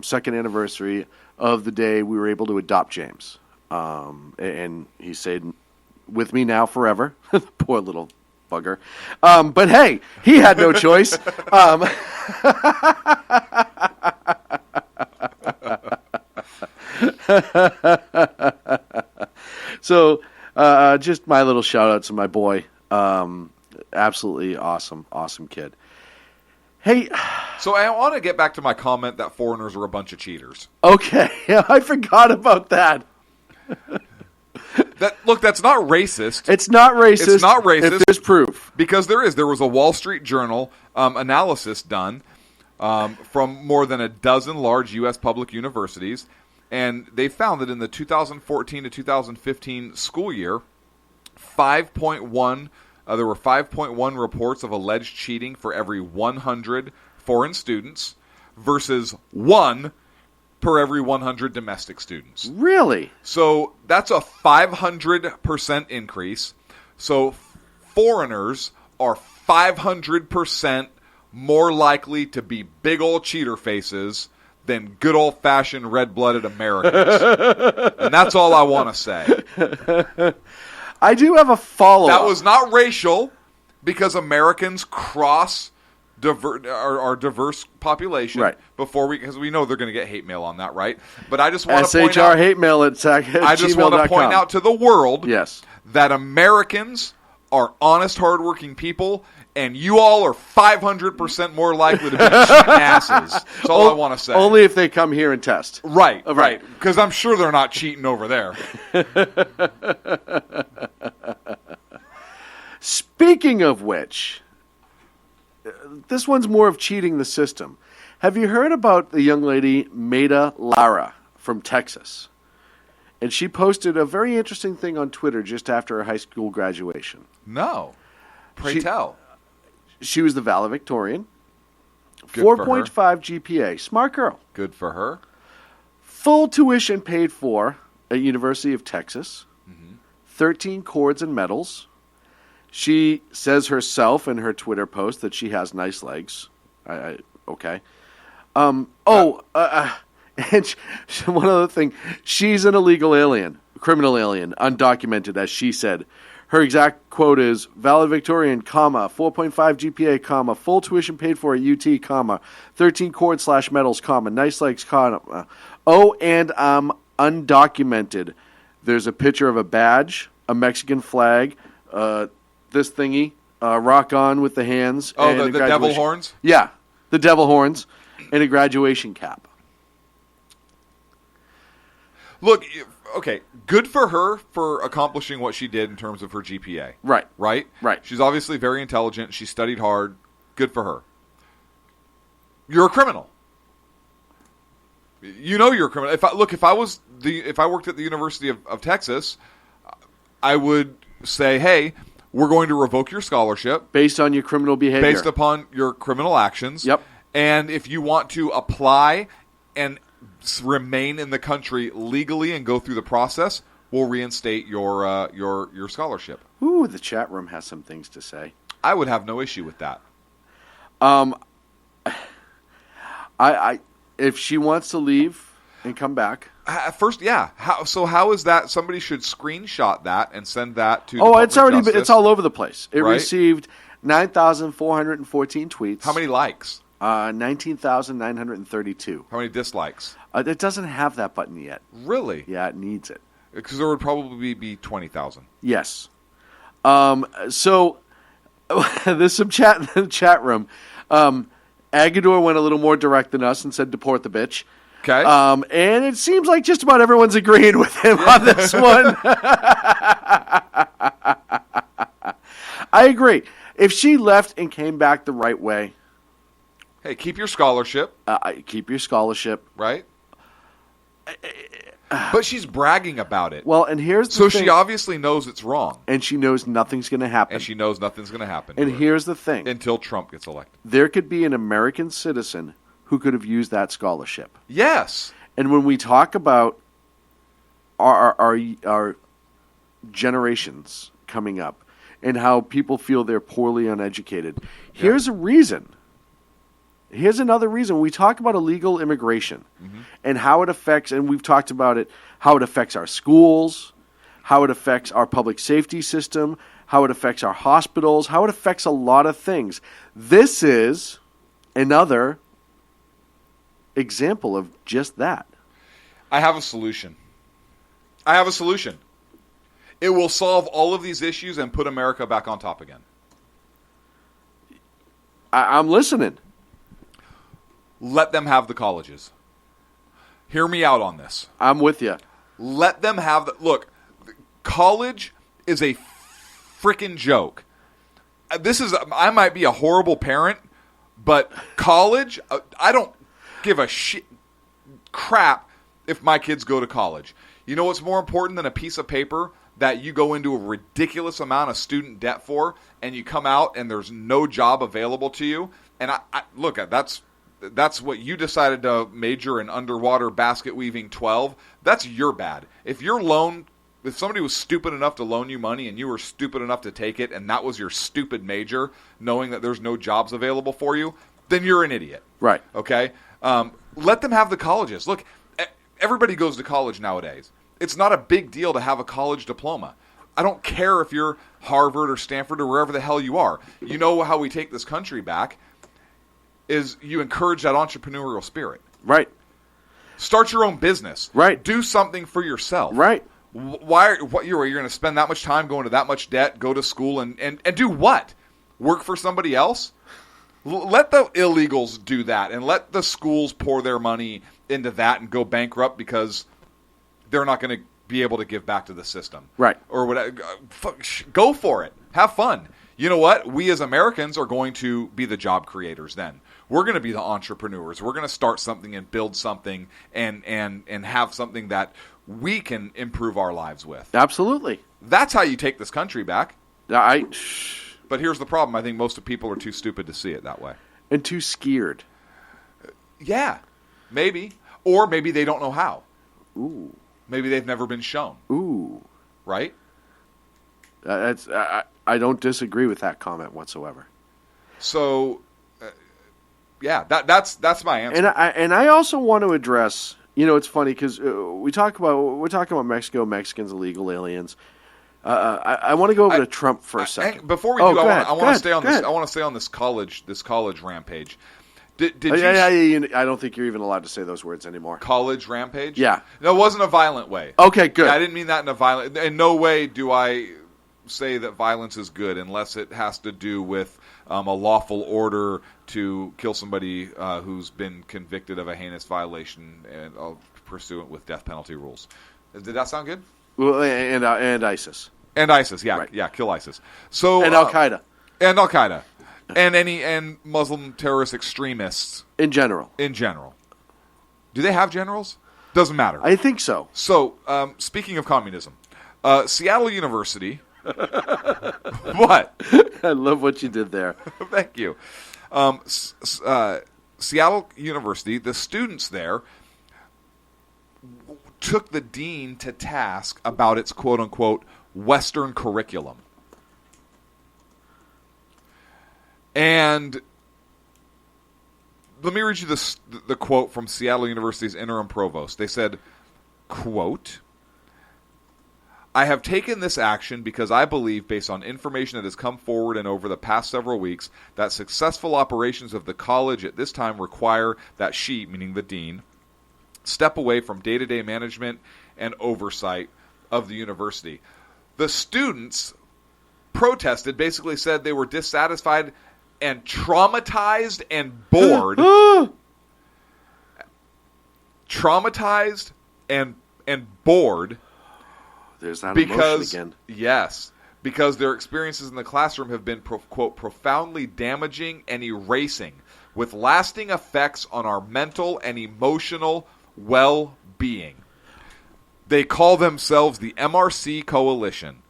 second anniversary of the day we were able to adopt James. And he said with me now forever. Poor little bugger. But hey, he had no choice. So, just my little shout out to my boy. Absolutely awesome kid. Hey, so I want to get back to my comment that foreigners are a bunch of cheaters. Okay, I forgot about that. That's not racist. It's not racist. It's not racist. If there's proof. Because there is. There was a Wall Street Journal analysis done from more than a dozen large U.S. public universities, and they found that in the 2014 to 2015 school year, there were 5.1 reports of alleged cheating for every 100 foreign students versus 1 per every 100 domestic students. Really? So that's a 500% increase. So foreigners are 500% more likely to be big old cheater faces than good old-fashioned red-blooded Americans. And that's all I want to say. I do have a follow-up. That was not racial, because Americans our diverse population. Right. Because we know they're going to get hate mail on that, right? But I just want to point SHR out, hate mail at I just want to point out to the world that Americans are honest, hardworking people, and you all are 500% more likely to be cheating asses. That's all I want to say. Only if they come here and test. Right. Because I'm sure they're not cheating over there. Speaking of which, this one's more of cheating the system. Have you heard about the young lady Maida Lara from Texas? And she posted a very interesting thing on Twitter just after her high school graduation. No. Pray tell. She was the valedictorian. Good for her. 4.5 GPA. Smart girl. Good for her. Full tuition paid for at University of Texas. 13 cords and medals. She says herself in her Twitter post that she has nice legs. Okay. And one other thing. She's an illegal alien, criminal alien, undocumented, as she said. Her exact quote is, valedictorian, 4.5 GPA, full tuition paid for at UT, 13 cord/medals, nice legs, and I'm undocumented. There's a picture of a badge, a Mexican flag, this thingy, rock on with the hands. Oh, and the devil horns? Yeah, the devil horns, and a graduation cap. Look, okay, good for her for accomplishing what she did in terms of her GPA. Right. Right? Right. She's obviously very intelligent. She studied hard. Good for her. You're a criminal. You know you're a criminal. If I worked at the University of Texas, I would say, hey, we're going to revoke your scholarship. Based on your criminal behavior. Based upon your criminal actions. Yep. And if you want to apply and remain in the country legally and go through the process, we'll reinstate your scholarship. Ooh, the chat room has some things to say. I would have no issue with that. If she wants to leave and come back. First, yeah. How is that? Somebody should screenshot that and send that to. It's already. It's all over the place. It received 9,414 tweets. How many likes? 19,932. How many dislikes? It doesn't have that button yet. Really? Yeah, it needs it. Because there would probably be 20,000. Yes. So there's some chat in the chat room. Agador went a little more direct than us and said, "Deport the bitch." Okay. And it seems like just about everyone's agreeing with him on this one. I agree. If she left and came back the right way. Hey, keep your scholarship. Keep your scholarship. Right? But she's bragging about it. Well, and here's the thing. So she obviously knows it's wrong. And she knows nothing's going to happen. And Here's the thing. Until Trump gets elected. There could be an American citizen who could have used that scholarship. Yes. And when we talk about our generations coming up and how people feel they're poorly uneducated, here's a reason. Here's another reason. We talk about illegal immigration and how it affects, and we've talked about it, how it affects our schools, how it affects our public safety system, how it affects our hospitals, how it affects a lot of things. This is another example of just that. I have a solution. It will solve all of these issues and put America back on top again. I'm listening. Let them have the colleges. Hear me out on this. I'm with you. Let them have the... Look, college is a freaking joke. I might be a horrible parent, but college, I don't give a crap if my kids go to college. You know what's more important than a piece of paper that you go into a ridiculous amount of student debt for, and you come out and there's no job available to you? And look, that's what you decided to major in underwater basket weaving 12. That's your bad. If somebody was stupid enough to loan you money and you were stupid enough to take it, and that was your stupid major, knowing that there's no jobs available for you, then you're an idiot. Right. Okay? Let them have the colleges. Look, everybody goes to college nowadays. It's not a big deal to have a college diploma. I don't care if you're Harvard or Stanford or wherever the hell you are. You know how we take this country back is you encourage that entrepreneurial spirit. Right. Start your own business. Right. Do something for yourself. Right. You're going to spend that much time going to that much debt, go to school, and do what? Work for somebody else? Let the illegals do that, and let the schools pour their money into that and go bankrupt because they're not going to be able to give back to the system. Right. Or whatever. Go for it. Have fun. You know what? We as Americans are going to be the job creators then. We're going to be the entrepreneurs. We're going to start something and build something and have something that we can improve our lives with. Absolutely. That's how you take this country back. But here's the problem. I think most of people are too stupid to see it that way. And too scared. Yeah. Maybe. Or maybe they don't know how. Ooh. Maybe they've never been shown. Ooh. Right? I don't disagree with that comment whatsoever. So, yeah, that's my answer. And I also want to address, it's funny because we're talking about Mexico, Mexicans, illegal aliens. I want to go over to Trump for a second. Before we do, I want to stay on this. I want to stay on this college rampage. Did you? I don't think you're even allowed to say those words anymore. College rampage? Yeah. No, it wasn't a violent way. Okay, good. Yeah, I didn't mean that in a violent. In no way do I say that violence is good unless it has to do with a lawful order to kill somebody who's been convicted of a heinous violation and pursuant with death penalty rules. Did that sound good? Well, and ISIS. And ISIS, yeah, right. Yeah, kill ISIS. So and Al Qaeda. And Muslim terrorist extremists in general. Do they have generals? Doesn't matter. I think so. So, speaking of communism, Seattle University. What? I love what you did there. Thank you. Seattle University, the students there took the dean to task about its quote-unquote Western curriculum. And let me read you the quote from Seattle University's interim provost. They said, quote, "I have taken this action because I believe, based on information that has come forward and over the past several weeks, that successful operations of the college at this time require that she," meaning the dean, "step away from day-to-day management and oversight of the university." The students protested, basically said they were dissatisfied and traumatized and bored. Traumatized and bored. There's that emotion again. Yes, because their experiences in the classroom have been, quote, profoundly damaging and erasing, with lasting effects on our mental and emotional well-being. They call themselves the MRC Coalition,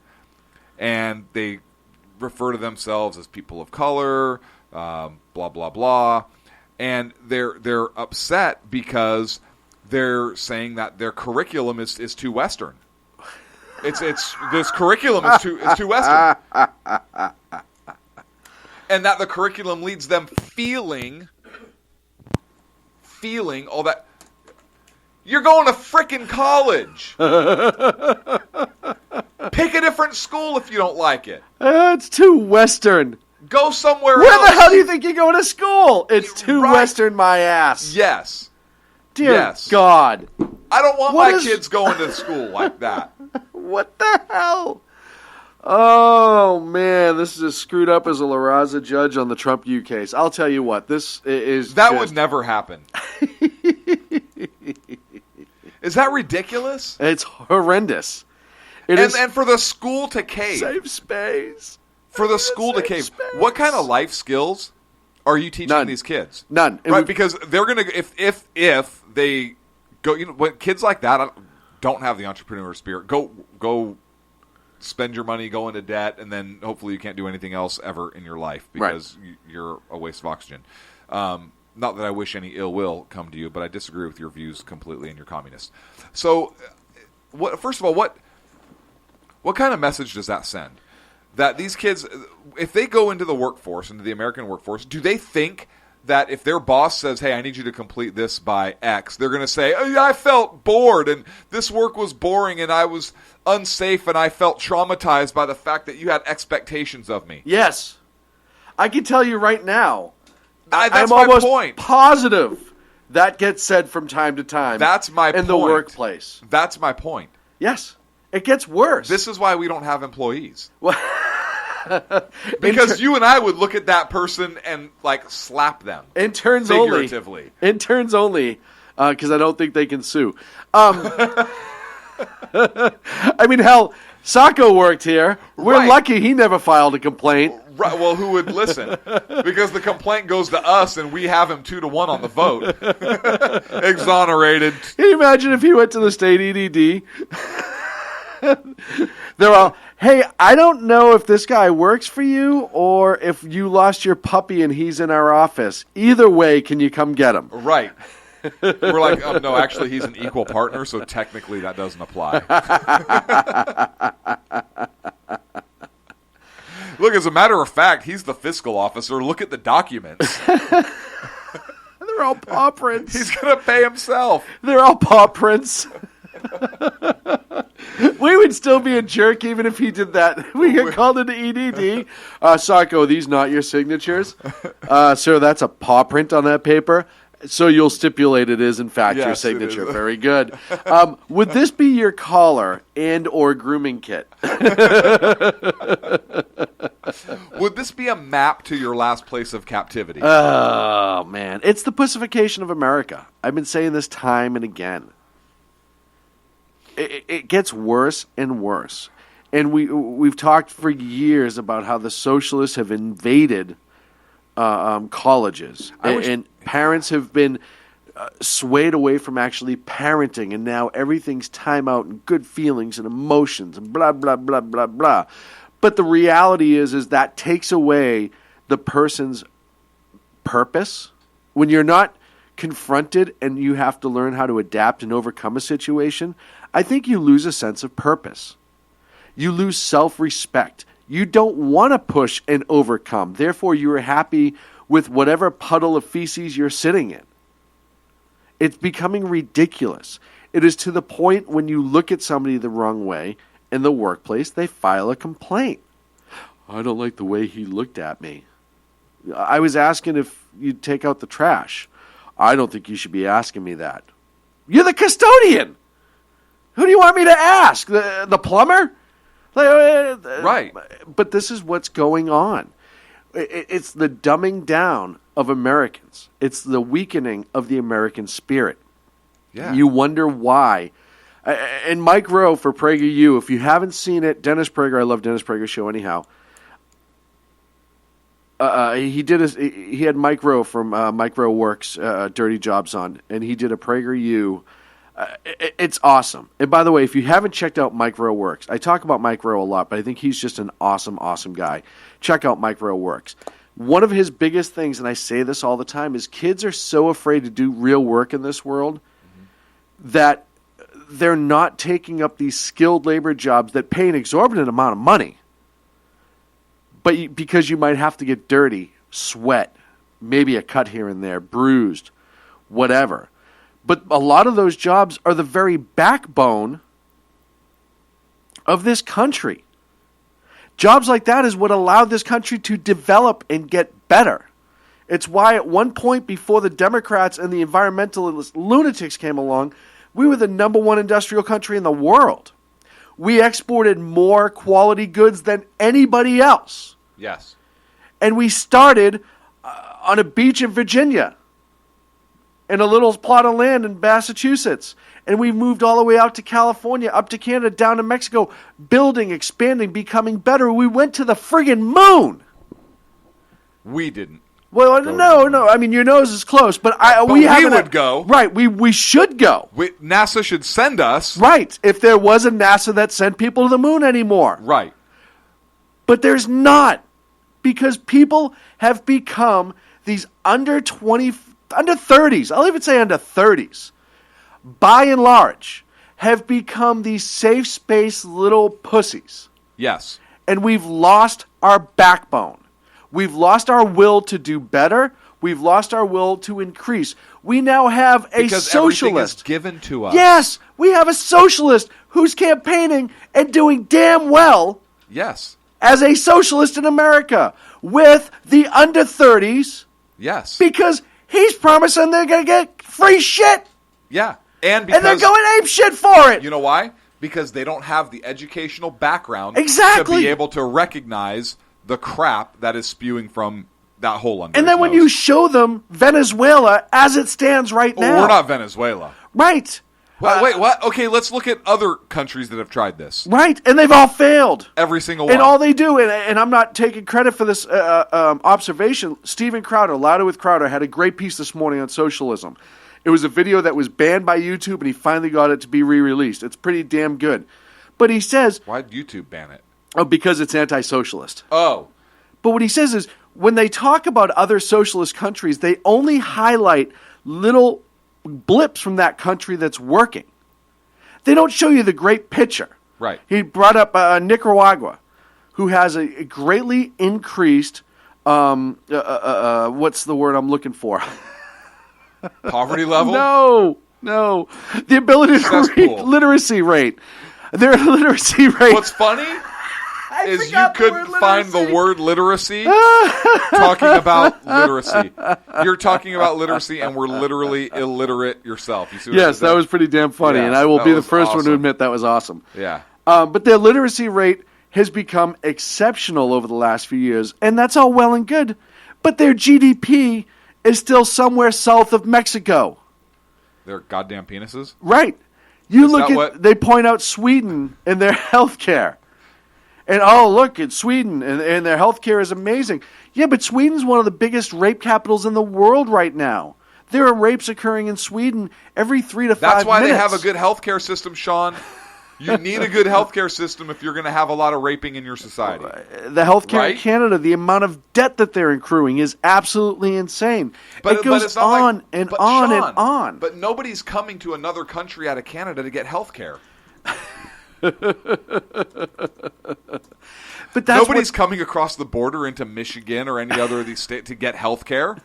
and they refer to themselves as people of color, blah, blah, blah. And they're upset because they're saying that their curriculum is too Western. It's this curriculum is too Western. And that the curriculum leads them feeling all that. You're going to frickin' college. Pick a different school if you don't like it. It's too Western. Go somewhere Where else. the hell do you think you're going to school? It's too Western, my ass. Yes. Dear Yes. God. I don't want What my is- kids going to school like that. What the hell? Oh, man. This is as screwed up as a La Raza judge on the Trump U case. I'll tell you what. This is That just- would never happen. Is that ridiculous? It's horrendous. And for the school to cave. Safe space. For the school to cave. What kind of life skills are you teaching these kids? None. Right, because they're going to, if they go, when kids like that don't have the entrepreneur spirit, go spend your money, go into debt, and then hopefully you can't do anything else ever in your life because you're a waste of oxygen. Not that I wish any ill will come to you, but I disagree with your views completely, and you're communist. So, first of all, what kind of message does that send? That these kids, if they go into the workforce, into the American workforce, do they think that if their boss says, hey, I need you to complete this by X, they're going to say, oh, yeah, I felt bored, and this work was boring, and I was unsafe, and I felt traumatized by the fact that you had expectations of me? Yes. I can tell you right now. That's I'm my almost point. positive that gets said from time to time. That's my in point. the workplace. That's my point. Yes. It gets worse. This is why we don't have employees. Because you and I would look at that person and slap them. Interns figuratively. only. Interns only, because I don't think they can sue. I mean, hell, Sacco worked here. We're lucky he never filed a complaint. Right, well, who would listen? Because the complaint goes to us, and we have him 2-1 on the vote. Exonerated. Can you imagine if he went to the state EDD? They're all, hey, I don't know if this guy works for you or if you lost your puppy and he's in our office. Either way, can you come get him? Right. We're like, oh, no, actually, he's an equal partner, so technically that doesn't apply. Look, as a matter of fact, he's the fiscal officer. Look at the documents. They're all paw prints. He's going to pay himself. They're all paw prints. We would still be a jerk even if he did that. We get called into EDD. Sacco, these not your signatures? Sir, that's a paw print on that paper. So you'll stipulate it is, in fact, your Yes, it signature. is. Very good. Would this be your collar and or grooming kit? Would this be a map to your last place of captivity? Oh, man. It's the pussification of America. I've been saying this time and again. It gets worse and worse. And we've talked for years about how the socialists have invaded colleges. And parents have been swayed away from actually parenting. And now everything's time out and good feelings and emotions and blah, blah, blah, blah, blah. But the reality is that takes away the person's purpose. When you're not confronted and you have to learn how to adapt and overcome a situation, I think you lose a sense of purpose. You lose self-respect. You don't want to push and overcome. Therefore, you are happy with whatever puddle of feces you're sitting in. It's becoming ridiculous. It is to the point when you look at somebody the wrong way in the workplace, they file a complaint. I don't like the way he looked at me. I was asking if you'd take out the trash. I don't think you should be asking me that. You're the custodian. Who do you want me to ask? The plumber? Right. But this is what's going on. It's the dumbing down of Americans. It's the weakening of the American spirit. Yeah. You wonder why. And Mike Rowe for PragerU, if you haven't seen it, Dennis Prager, I love Dennis Prager's show anyhow. He had Mike Rowe from Mike Rowe Works, Dirty Jobs on, and he did a PragerU. It's awesome. And by the way, if you haven't checked out Mike Rowe Works, I talk about Mike Rowe a lot, but I think he's just an awesome, awesome guy. Check out Mike Rowe Works. One of his biggest things, and I say this all the time, is kids are so afraid to do real work in this world that they're not taking up these skilled labor jobs that pay an exorbitant amount of money. But because you might have to get dirty, sweat, maybe a cut here and there, bruised, whatever. But a lot of those jobs are the very backbone of this country. Jobs like that is what allowed this country to develop and get better. It's why at one point before the Democrats and the environmentalist lunatics came along, we were the number one industrial country in the world. We exported more quality goods than anybody else. Yes. And we started on a beach in Virginia, in a little plot of land in Massachusetts. And we moved all the way out to California, up to Canada, down to Mexico, building, expanding, becoming better. We went to the friggin' moon. We didn't. Well, no. I mean, your nose is close, but we would go. Right, we should go. NASA should send us. Right, if there was a NASA that sent people to the moon anymore. Right. But there's not, because people have become these under 30s, I'll even say under 30s, by and large, have become these safe space little pussies. Yes. And we've lost our backbone. We've lost our will to do better. We've lost our will to increase. We now have a because socialist. Everything is given to us. Yes, we have a socialist who's campaigning and doing damn well. Yes. As a socialist in America with the under 30s. Yes. Because he's promising they're going to get free shit. Yeah. And they're going ape shit for it. You know why? Because they don't have the educational background exactly to be able to recognize the crap that is spewing from that hole under. And then when you show them Venezuela as it stands right now. We're not Venezuela. Right. Wait, what? Okay, let's look at other countries that have tried this. Right, and they've all failed. Every single one. And all they do, and I'm not taking credit for this observation, Steven Crowder, Louder with Crowder, had a great piece this morning on socialism. It was a video that was banned by YouTube, and he finally got it to be re-released. It's pretty damn good. But he says... Why did YouTube ban it? Oh, because it's anti-socialist. Oh. But what he says is, when they talk about other socialist countries, they only highlight little blips from that country that's working. They don't show you the great picture. Right. He brought up Nicaragua, who has a greatly increased, what's the word I'm looking for? Poverty level? No. The ability to read literacy rate. Their literacy rate. What's funny is you couldn't find the word literacy talking about literacy. You're talking about literacy, and we're literally illiterate yourself. You see what yes, that was pretty damn funny, yes, and I will be the first awesome. one to admit that was awesome. Yeah. But their literacy rate has become exceptional over the last few years, and that's all well and good. But their GDP is still somewhere south of Mexico. Their goddamn penises? Right. They point out Sweden and their health care. And, look, it's Sweden, and their health care is amazing. Yeah, but Sweden's one of the biggest rape capitals in the world right now. There are rapes occurring in Sweden every 3 to 5 minutes. That's why they have a good health care system, Sean. You need a good health care system if you're going to have a lot of raping in your society. The health care in Canada, the amount of debt that they're accruing is absolutely insane. It goes it's not on and on and on. But nobody's coming to another country out of Canada to get health care. But nobody's coming across the border into Michigan or any other of these states to get health care.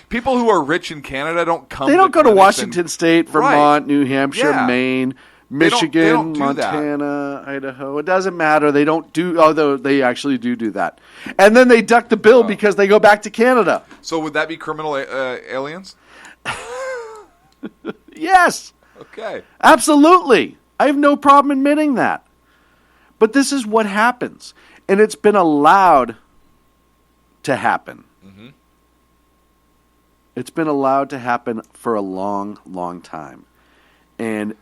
People who are rich in Canada don't come. They don't go to Washington State, Vermont, New Hampshire, Yeah. Maine, They don't Michigan, do Montana, Idaho. It doesn't matter. They don't do, although they actually do that. And then they duck the bill because they go back to Canada. So would that be criminal aliens? Yes. Okay. Absolutely. I have no problem admitting that. But this is what happens. And it's been allowed to happen. Mm-hmm. It's been allowed to happen for a long, long time. And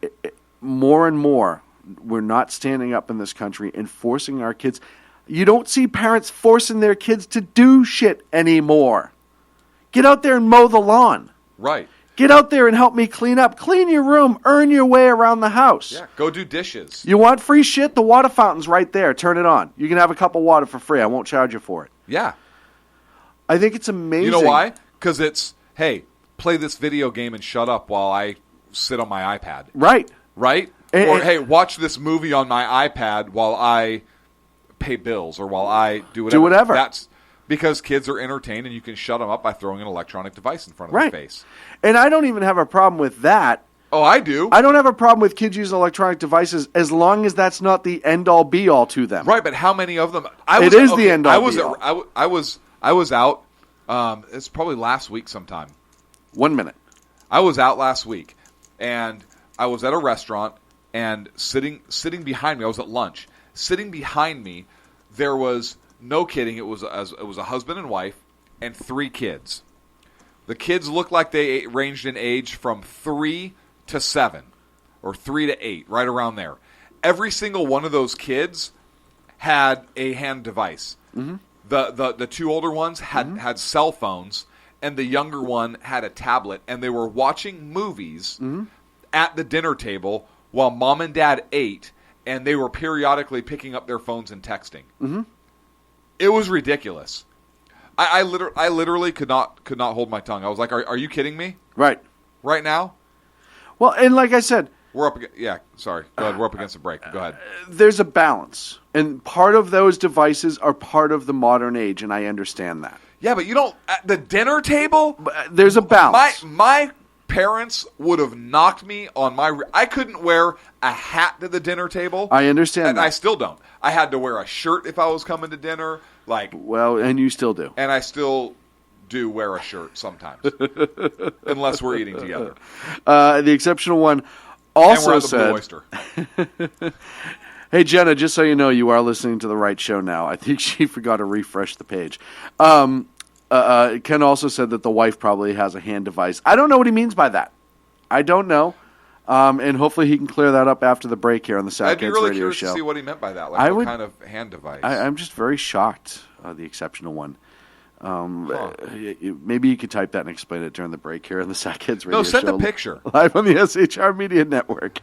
more and more, we're not standing up in this country and forcing our kids. You don't see parents forcing their kids to do shit anymore. Get out there and mow the lawn. Right. Get out there and help me clean up. Clean your room. Earn your way around the house. Yeah, go do dishes. You want free shit? The water fountain's right there. Turn it on. You can have a cup of water for free. I won't charge you for it. Yeah. I think it's amazing. You know why? Because it's, hey, play this video game and shut up while I sit on my iPad. Right. Right? Or, hey, watch this movie on my iPad while I pay bills or while I do whatever. Do whatever. That's because kids are entertained and you can shut them up by throwing an electronic device in front of their face. And I don't even have a problem with that Oh, I do. I don't have a problem with kids using electronic devices as long as that's not the end-all be-all to them. Right, but how many of them? It is the end-all be-all. I was out. It's probably last week sometime. 1 minute. I was out last week, and I was at a restaurant, and sitting behind me, I was at lunch. Sitting behind me, there was, no kidding, it was a husband and wife and 3 kids. The kids looked like they ranged in age from 3 to 7, or 3 to 8, right around there. Every single one of those kids had a hand device. Mm-hmm. The 2 older ones had cell phones, and the younger one had a tablet, and they were watching movies at the dinner table while mom and dad ate, and they were periodically picking up their phones and texting. Mm-hmm. It was ridiculous. I literally could not hold my tongue. I was like, "Are you kidding me?" Right now. Well, and like I said, we're up. Sorry. Go ahead. We're up against a break. Go ahead. There's a balance, and part of those devices are part of the modern age, and I understand that. Yeah, but you don't at the dinner table. There's a balance. My parents would have knocked me on my. I couldn't wear a hat to the dinner table. I understand and that. I still don't. I had to wear a shirt if I was coming to dinner. And you still do. And I still do wear a shirt sometimes, unless we're eating together. The exceptional one also and we're at the said, Blue Oyster. Hey, Jenna, just so you know, you are listening to the right show now. I think she forgot to refresh the page. Ken also said that the wife probably has a hand device. I don't know what he means by that. I don't know. And hopefully he can clear that up after the break here on the Sackheads I'd be really radio curious show. to see what he meant by that. What kind of hand device? I'm just very shocked, the exceptional one. Maybe you could type that and explain it during the break here on the Sackheads radio show. No, send a picture. Live on the SHR Media Network.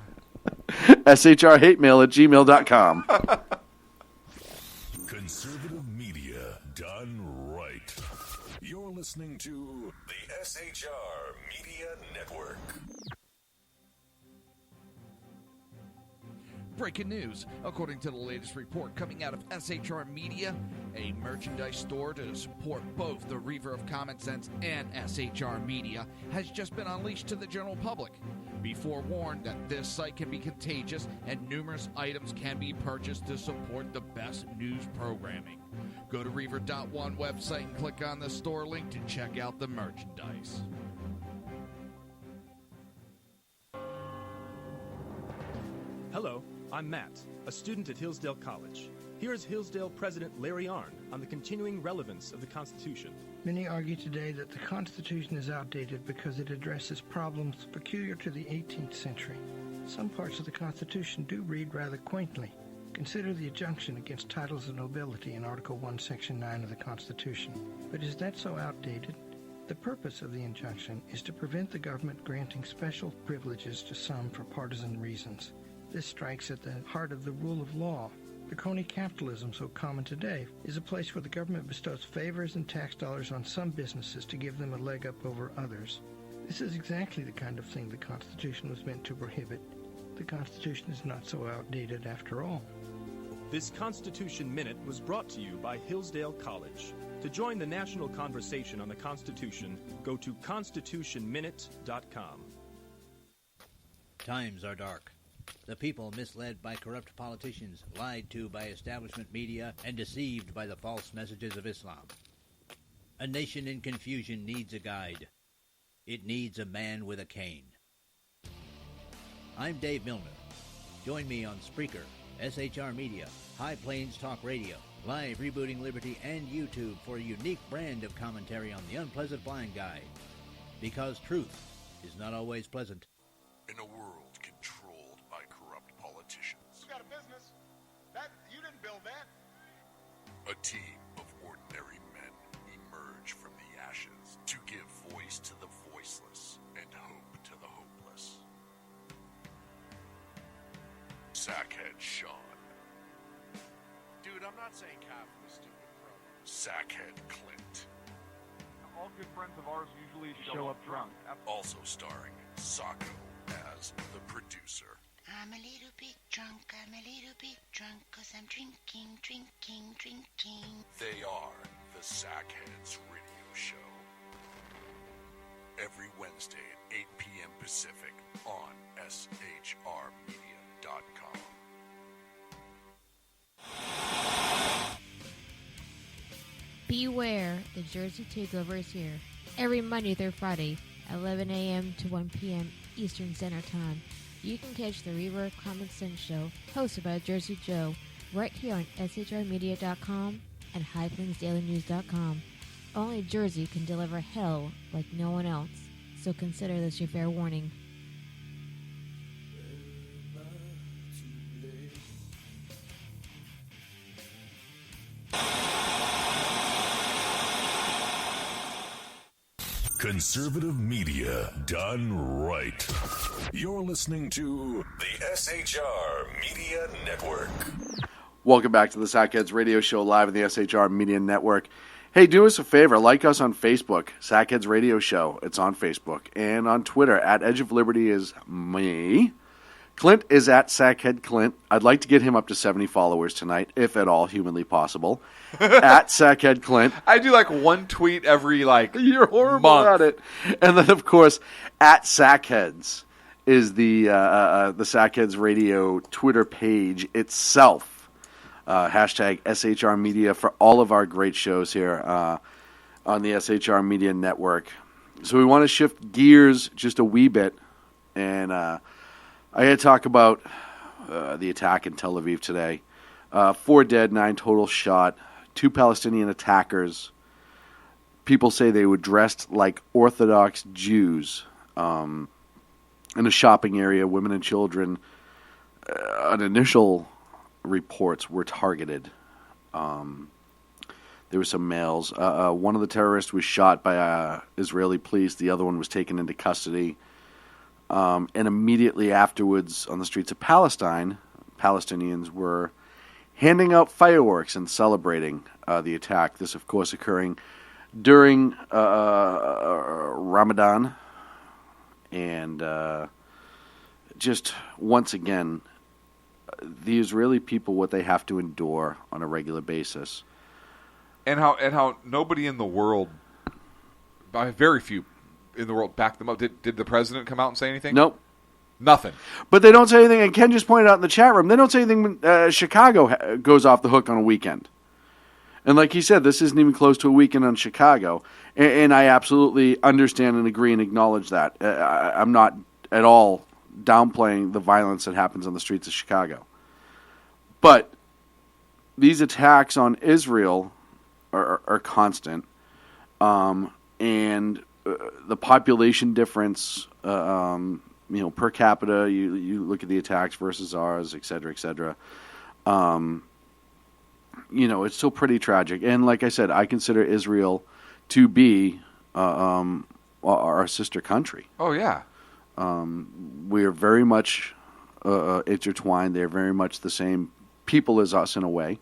SHRHateMail@gmail.com. Conservative media done right. You're listening to the SHR Media Network. Breaking news. According to the latest report coming out of SHR Media, a merchandise store to support both the Reaver of Common Sense and SHR Media has just been unleashed to the general public. Be forewarned that this site can be contagious and numerous items can be purchased to support the best news programming. Go to Reaver.one website and click on the store link to check out the merchandise. Hello, I'm Matt, a student at Hillsdale College. Here is Hillsdale President Larry Arnn on the continuing relevance of the Constitution. Many argue today that the Constitution is outdated because it addresses problems peculiar to the 18th century. Some parts of the Constitution do read rather quaintly. Consider the injunction against titles of nobility in Article 1, Section 9 of the Constitution. But is that so outdated? The purpose of the injunction is to prevent the government granting special privileges to some for partisan reasons. This strikes at the heart of the rule of law. The crony capitalism so common today is a place where the government bestows favors and tax dollars on some businesses to give them a leg up over others. This is exactly the kind of thing the Constitution was meant to prohibit. The Constitution is not so outdated after all. This Constitution Minute was brought to you by Hillsdale College. To join the national conversation on the Constitution, go to constitutionminute.com. Times are dark. The people misled by corrupt politicians, lied to by establishment media, and deceived by the false messages of Islam. A nation in confusion needs a guide. It needs a man with a cane. I'm Dave Milner. Join me on Spreaker, SHR Media, High Plains Talk Radio, Live Rebooting Liberty, and YouTube for a unique brand of commentary on the unpleasant blind guide. Because truth is not always pleasant. In a world controlled by corrupt politicians. You got a business. You didn't build that. A team of ordinary men emerge from the ashes to give voice to the voiceless and hope to the hopeless. Sackhead Sean. Dude, I'm not saying half of the stupid pro. Sackhead Clint. All good friends of ours usually show up drunk. Also starring Sacco as the producer. I'm a little bit drunk, cause I'm drinking. They are the Sackheads Radio Show. Every Wednesday at 8 p.m. Pacific, on shrmedia.com. Beware, the Jersey Takeover is here. Every Monday through Friday, 11 a.m. to 1 p.m. Eastern Standard Time. You can catch the Reverb Common Sense Show, hosted by Jersey Joe, right here on shrmedia.com and highplainsdailynews.com. Only Jersey can deliver hell like no one else, so consider this your fair warning. Conservative media done right. You're listening to the SHR Media Network. Welcome back to the Sackheads Radio Show live on the SHR Media Network. Hey, do us a favor. Like us on Facebook, Sackheads Radio Show. It's on Facebook. And on Twitter, at Edge of Liberty is me. Clint is at Sackhead Clint. I'd like to get him up to 70 followers tonight, if at all humanly possible. At Sackhead Clint. I do like one tweet every You're horrible month. at it. And then, of course, at Sackheads is the Sackheads Radio Twitter page itself. Hashtag SHR Media for all of our great shows here on the SHR Media Network. So we want to shift gears just a wee bit, and I had to talk about the attack in Tel Aviv today. 4 dead, 9 total shot, 2 Palestinian attackers. People say they were dressed like Orthodox Jews in a shopping area. Women and children, on initial reports, were targeted. There were some males. One of the terrorists was shot by Israeli police. The other one was taken into custody. And immediately afterwards, on the streets of Palestine, Palestinians were handing out fireworks and celebrating the attack. This, of course, occurring during Ramadan. And just once again, the Israeli people, what they have to endure on a regular basis. And how nobody in the world, by very few in the world, backed them up. Did the president come out and say anything? Nope. Nothing. But they don't say anything, and Ken just pointed out in the chat room, they don't say anything when Chicago goes off the hook on a weekend. And like he said, this isn't even close to a weekend on Chicago. And I absolutely understand and agree and acknowledge that. I'm not at all downplaying the violence that happens on the streets of Chicago. But these attacks on Israel are constant. And the population difference, per capita, you look at the attacks versus ours, et cetera, et cetera. It's still pretty tragic. And like I said, I consider Israel to be our sister country. Oh, yeah. We are very much intertwined. They're very much the same people as us in a way.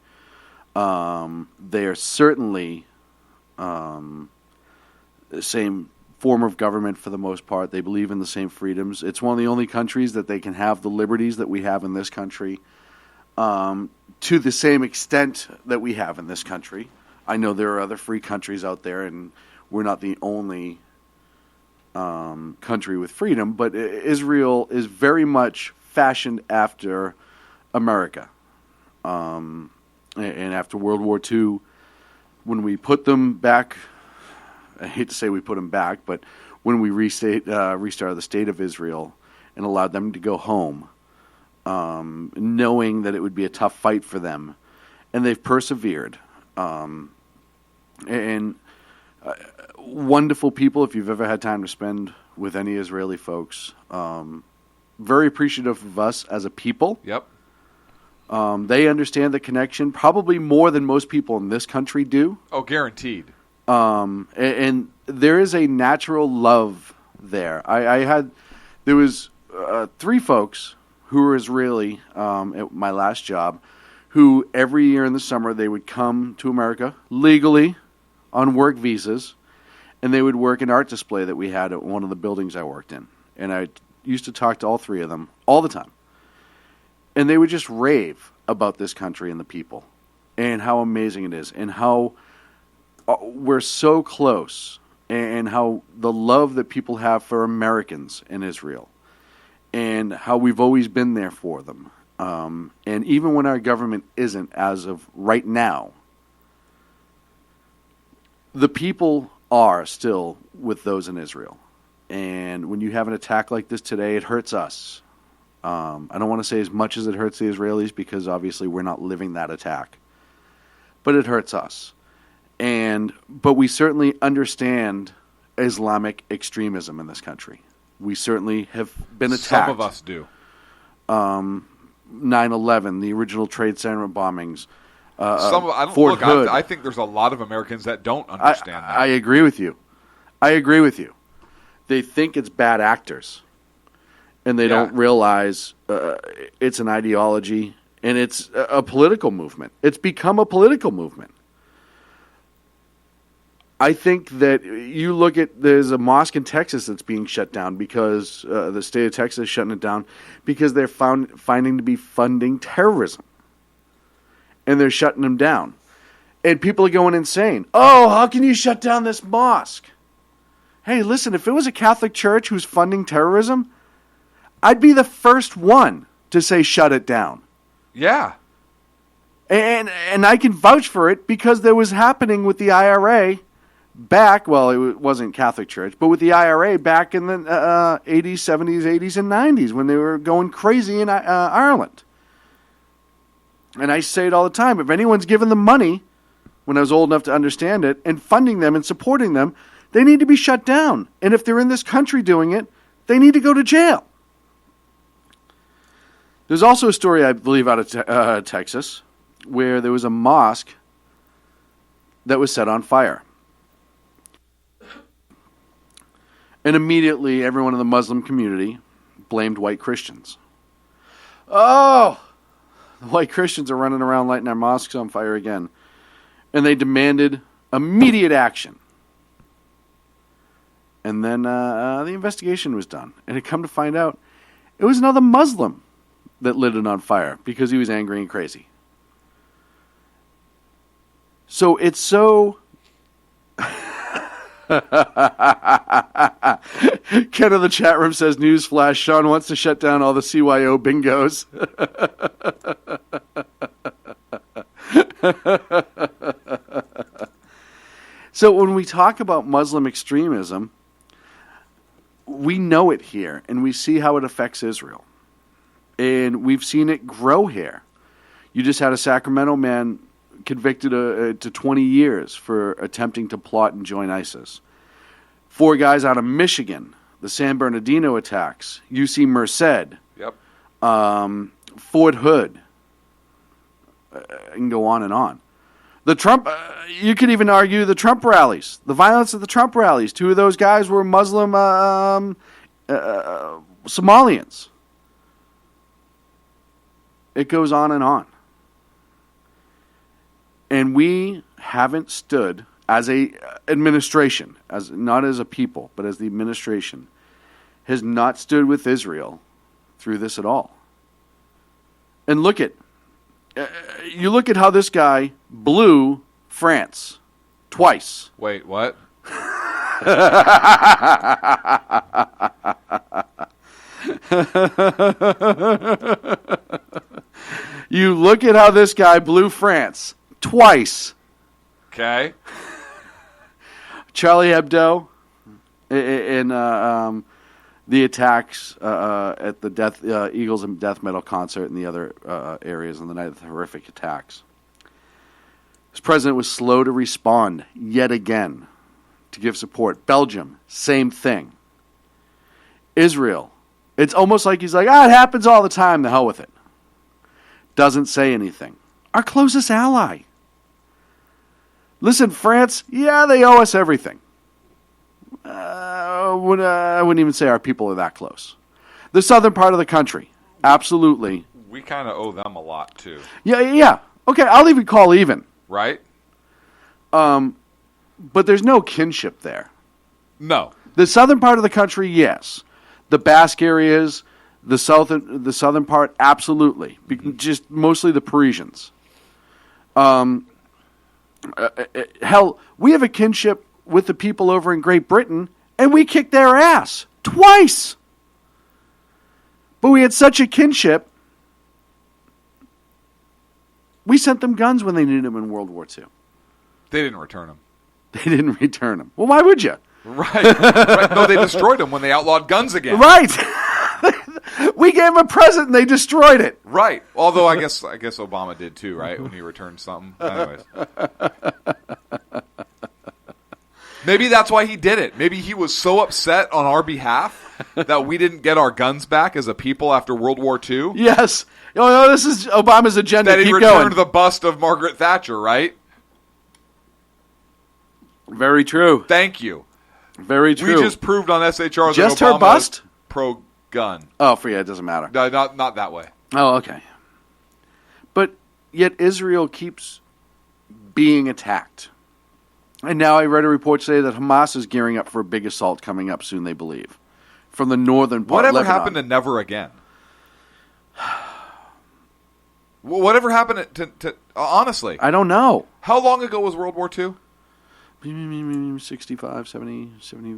They are certainly the same form of government for the most part. They believe in the same freedoms. It's one of the only countries that they can have the liberties that we have in this country to the same extent that we have in this country. I know there are other free countries out there, and we're not the only country with freedom, but Israel is very much fashioned after America. And after World War II, when we put them back, I hate to say we put them back, but when we restarted the state of Israel and allowed them to go home, knowing that it would be a tough fight for them, and they've persevered. Wonderful people, if you've ever had time to spend with any Israeli folks. Very appreciative of us as a people. Yep. They understand the connection probably more than most people in this country do. Oh, guaranteed. And there is a natural love there. There was 3 folks who were Israeli at my last job, who every year in the summer they would come to America legally on work visas, and they would work an art display that we had at one of the buildings I worked in. And I used to talk to all 3 of them all the time. And they would just rave about this country and the people and how amazing it is and how we're so close and how the love that people have for Americans in Israel and how we've always been there for them. And even when our government isn't, as of right now, the people are still with those in Israel. And when you have an attack like this today, it hurts us. I don't want to say as much as it hurts the Israelis, because obviously we're not living that attack. But it hurts us. But we certainly understand Islamic extremism in this country. We certainly have been attacked. Some of us do. 9/11, the original Trade Center bombings, Fort Hood. I think there's a lot of Americans that don't understand that. I agree with you. They think it's bad actors, and they don't realize it's an ideology, and it's a political movement. It's become a political movement. I think that you look at, there's a mosque in Texas that's being shut down because the state of Texas is shutting it down because they're finding to be funding terrorism. And they're shutting them down. And people are going insane. Oh, how can you shut down this mosque? Hey, listen, if it was a Catholic church who's funding terrorism, I'd be the first one to say shut it down. Yeah. And I can vouch for it because there was happening with the IRA back, well, it wasn't Catholic Church, but with the IRA back in the 80s, 70s, 80s, and 90s when they were going crazy in Ireland. And I say it all the time. If anyone's given them money, when I was old enough to understand it, and funding them and supporting them, they need to be shut down. And if they're in this country doing it, they need to go to jail. There's also a story, I believe, out of Texas, where there was a mosque that was set on fire. And immediately, everyone in the Muslim community blamed white Christians. Oh, the white Christians are running around lighting our mosques on fire again. And they demanded immediate action. And then the investigation was done. And it come to find out, it was another Muslim that lit it on fire because he was angry and crazy. So it's so... Ken in the chat room says, newsflash, Sean wants to shut down all the CYO bingos. So when we talk about Muslim extremism, we know it here, and we see how it affects Israel. And we've seen it grow here. You just had a Sacramento man convicted to 20 years for attempting to plot and join ISIS. 4 guys out of Michigan, the San Bernardino attacks, UC Merced, Fort Hood. I can go on and on. The Trump, you could even argue the Trump rallies, the violence at the Trump rallies. 2 of those guys were Muslim Somalians. It goes on and on. And we haven't stood as a administration, as not as a people, but as the administration, has not stood with Israel through this at all. And look at, you look at how this guy blew France twice. Wait, what? You look at how this guy blew France twice. Okay. Charlie Hebdo in the attacks at the Eagles and Death Metal concert and the other areas on the night of the horrific attacks. This president was slow to respond yet again to give support. Belgium, same thing. Israel, it's almost like he's like, it happens all the time, the hell with it. Doesn't say anything. Our closest ally. Listen, France, they owe us everything. I wouldn't even say our people are that close. The southern part of the country, absolutely. We kind of owe them a lot, too. Yeah. Okay, I'll even call even. Right? But there's no kinship there. No. The southern part of the country, yes. The Basque areas, the southern part, absolutely. Just mostly the Parisians. Hell, we have a kinship with the people over in Great Britain, and we kicked their ass twice. But we had such a kinship. We sent them guns when they needed them in World War II. They didn't return them. They didn't return them. Well, why would you? Right. Right. No, they destroyed them when they outlawed guns again. Right. We gave them a present and they destroyed it. Right. Although I guess Obama did too, right? When he returned something. Anyways. Maybe that's why he did it. Maybe he was so upset on our behalf that we didn't get our guns back as a people after World War II. Yes. Oh, no, this is Obama's agenda. That he Keep returned going. the bust of Margaret Thatcher, right? Very true. Thank you. Very true. We just proved on SHR Just that her Obama bust? is pro-gun. Oh, for you, it doesn't matter. No, not that way. Oh, okay. But yet Israel keeps being attacked. And now I read a report today that Hamas is gearing up for a big assault coming up soon, they believe, from the northern part of Whatever Lebanon. happened to Never Again? Whatever happened to honestly? I don't know. How long ago was World War II? 65, 70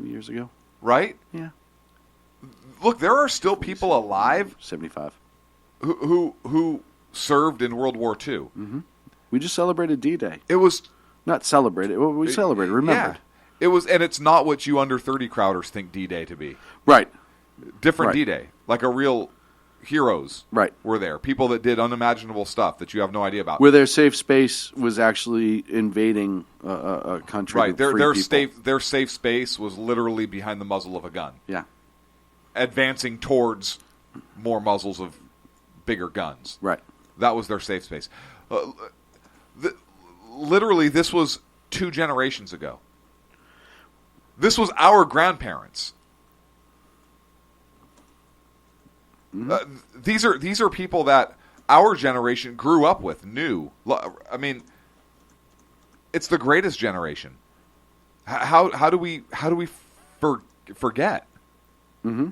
years ago. Right? Yeah. Look, there are still people alive 75. who served in World War II. Mm-hmm. We just celebrated D-Day. It was not celebrated. We celebrated. Remembered. Yeah. It was, and it's not what you under 30 crowders think D-Day to be. Right. Different Right. D-Day, like a real heroes. Right. Were there people that did unimaginable stuff that you have no idea about? Where their safe space was actually invading a country. Right. to free people. Their safe space was literally behind the muzzle of a gun. Yeah. Advancing towards more muzzles of bigger guns. Right. That was their safe space. Literally, this was 2 generations ago. This was our grandparents. Mm-hmm. These are people that our generation grew up with, knew. I mean, it's the greatest generation. How do we forget? Mm-hmm.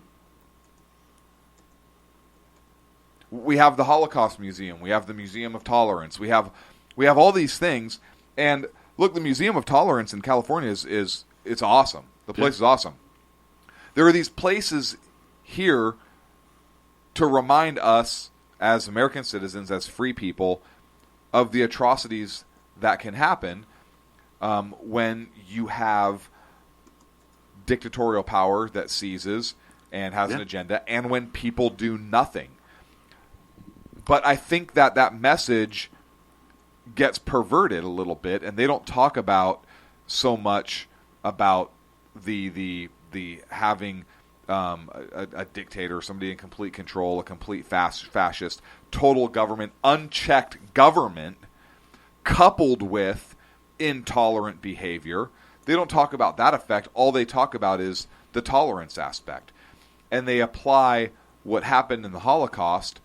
We have the Holocaust Museum. We have the Museum of Tolerance. We have all these things. And look, the Museum of Tolerance in California is it's awesome. The place is awesome. There are these places here to remind us as American citizens, as free people, of the atrocities that can happen when you have dictatorial power that seizes and has an agenda, and when people do nothing. But I think that message gets perverted a little bit, and they don't talk about so much about the having a dictator, somebody in complete control, a complete fascist, total government, unchecked government, coupled with intolerant behavior. They don't talk about that effect. All they talk about is the tolerance aspect. And they apply what happened in the Holocaust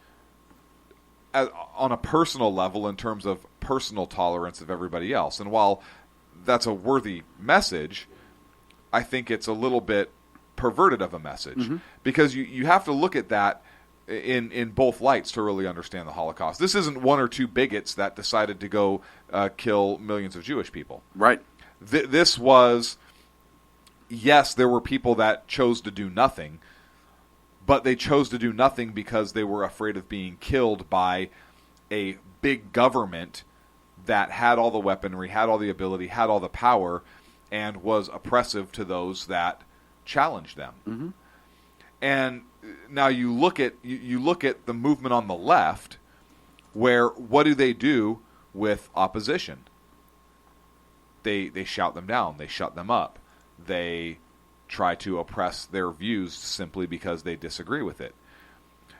on a personal level in terms of personal tolerance of everybody else. And while that's a worthy message, I think it's a little bit perverted of a message, because you have to look at that in both lights to really understand the Holocaust. This isn't one or two bigots that decided to go kill millions of Jewish people. Right. This was, yes, there were people that chose to do nothing, but they chose to do nothing because they were afraid of being killed by a big government that had all the weaponry, had all the ability, had all the power, and was oppressive to those that challenged them. Mm-hmm. And now you look at the movement on the left, where what do with opposition? They shout them down, they shut them up, they try to oppress their views simply because they disagree with it.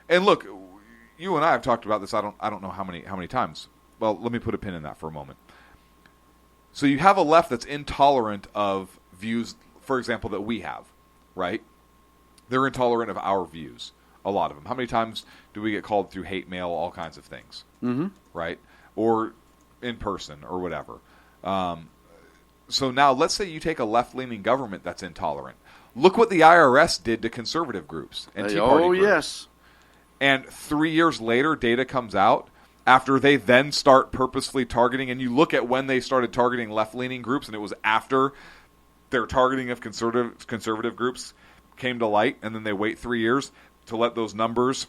And look, you and I have talked about this. I don't know how many times. Well, let me put a pin in that for a moment. So you have a left that's intolerant of views, for example, that we have, right? They're intolerant of our views, a lot of them. How many times do we get called through hate mail, all kinds of things, right? Or in person or whatever. So now let's say you take a left-leaning government that's intolerant. Look what the IRS did to conservative groups and Tea Party groups. Yes. And 3 years later, data comes out after they then start purposefully targeting, and you look at when they started targeting left-leaning groups, and it was after their targeting of conservative groups came to light, and then they wait 3 years to let those numbers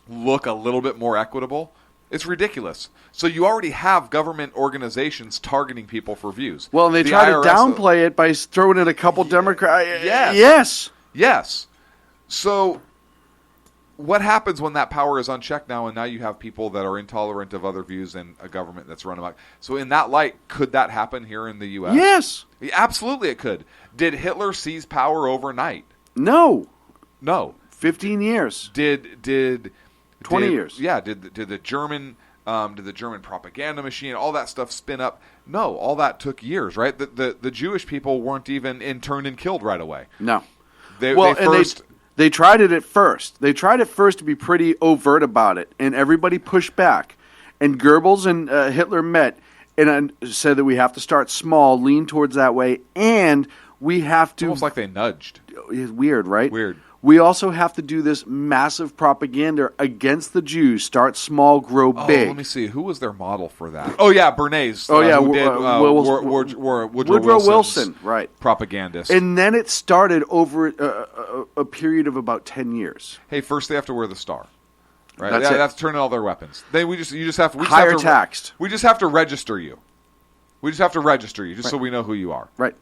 look a little bit more equitable, it's ridiculous. So you already have government organizations targeting people for views. Well, and they The try to IRS downplay it by throwing in a couple Democrats. Yes. Yes. Yes. So what happens when that power is unchecked now, and now you have people that are intolerant of other views and a government that's run amok? So in that light, could that happen here in the U.S.? Yes. Absolutely it could. Did Hitler seize power overnight? No. No. 15 years. Did 20 years. Yeah. Did the German propaganda machine, all that stuff spin up? No. All that took years, right? The Jewish people weren't even interned and killed right away. No. They tried it at first. They tried at first to be pretty overt about it, and everybody pushed back. And Goebbels and Hitler met and said that we have to start small, lean towards that way, and we have to... Almost like they nudged. It's weird, right? Weird. We also have to do this massive propaganda against the Jews. Start small, grow big. Let me see. Who was their model for that? Oh, yeah, Bernays. Who did Woodrow Wilson, right. Propagandist. And then it started over a period of about 10 years. Hey, first they have to wear the star. Right? That's it. They have to turn in all their weapons. We just have to taxed. We just have to register you. We just have to register you so we know who you are. Right.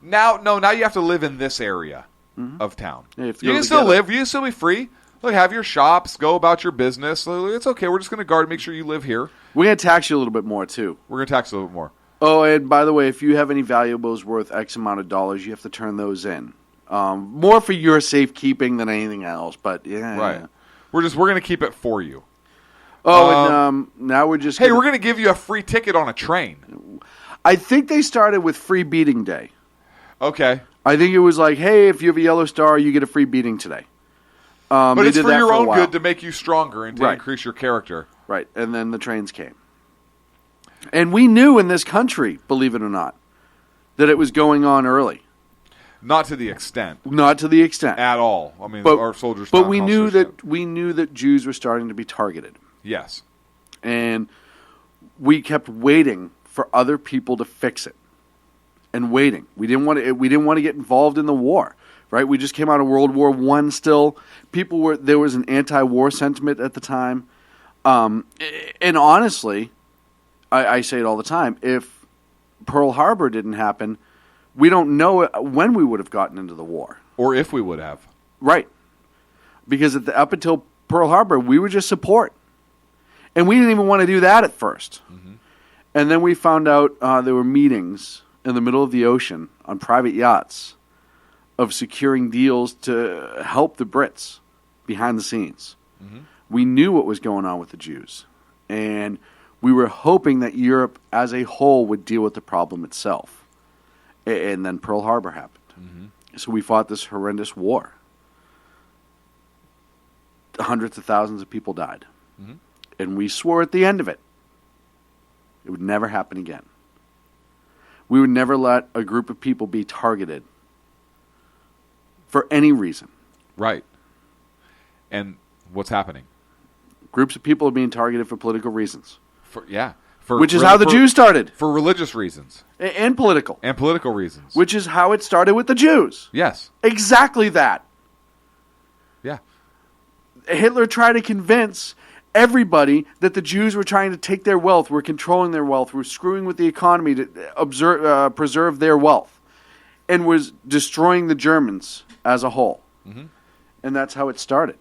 Now you have to live in this area of town. Yeah, you can still live. You can still be free. Look, have your shops. Go about your business. It's okay. We're just going to guard. Make sure you live here. We're going to tax you a little bit more too. We're going to tax a little bit more. Oh, and by the way, if you have any valuables worth X amount of dollars, you have to turn those in. More for your safekeeping than anything else. But yeah, right. We're going to keep it for you. Oh, and now we're just. We're going to give you a free ticket on a train. I think they started with free beating day. Okay. I think it was like, hey, if you have a yellow star, you get a free beating today. But it's for your own good to make you stronger and to increase your character. Right. And then the trains came. And we knew in this country, believe it or not, that it was going on early. Not to the extent. Not to the extent. At all. I mean, our soldiers. But we knew that Jews were starting to be targeted. Yes. And we kept waiting for other people to fix it. And waiting. We didn't want to get involved in the war, right? We just came out of World War I still. There was an anti-war sentiment at the time. And honestly, I say it all the time, if Pearl Harbor didn't happen, we don't know when we would have gotten into the war. Or if we would have. Right. Because up until Pearl Harbor, we were just support. And we didn't even want to do that at first. Mm-hmm. And then we found out there were meetings in the middle of the ocean on private yachts of securing deals to help the Brits behind the scenes. Mm-hmm. We knew what was going on with the Jews. And we were hoping that Europe as a whole would deal with the problem itself. And then Pearl Harbor happened. Mm-hmm. So we fought this horrendous war. Hundreds of thousands of people died. Mm-hmm. And we swore at the end of it would never happen again. We would never let a group of people be targeted for any reason. Right. And what's happening? Groups of people are being targeted for political reasons. Which is how the Jews started. For religious reasons. And political. And political reasons. Which is how it started with the Jews. Yes. Exactly that. Yeah. Hitler tried to convince everybody that the Jews were trying to take their wealth, were controlling their wealth, were screwing with the economy to preserve their wealth, and was destroying the Germans as a whole. Mm-hmm. And that's how it started.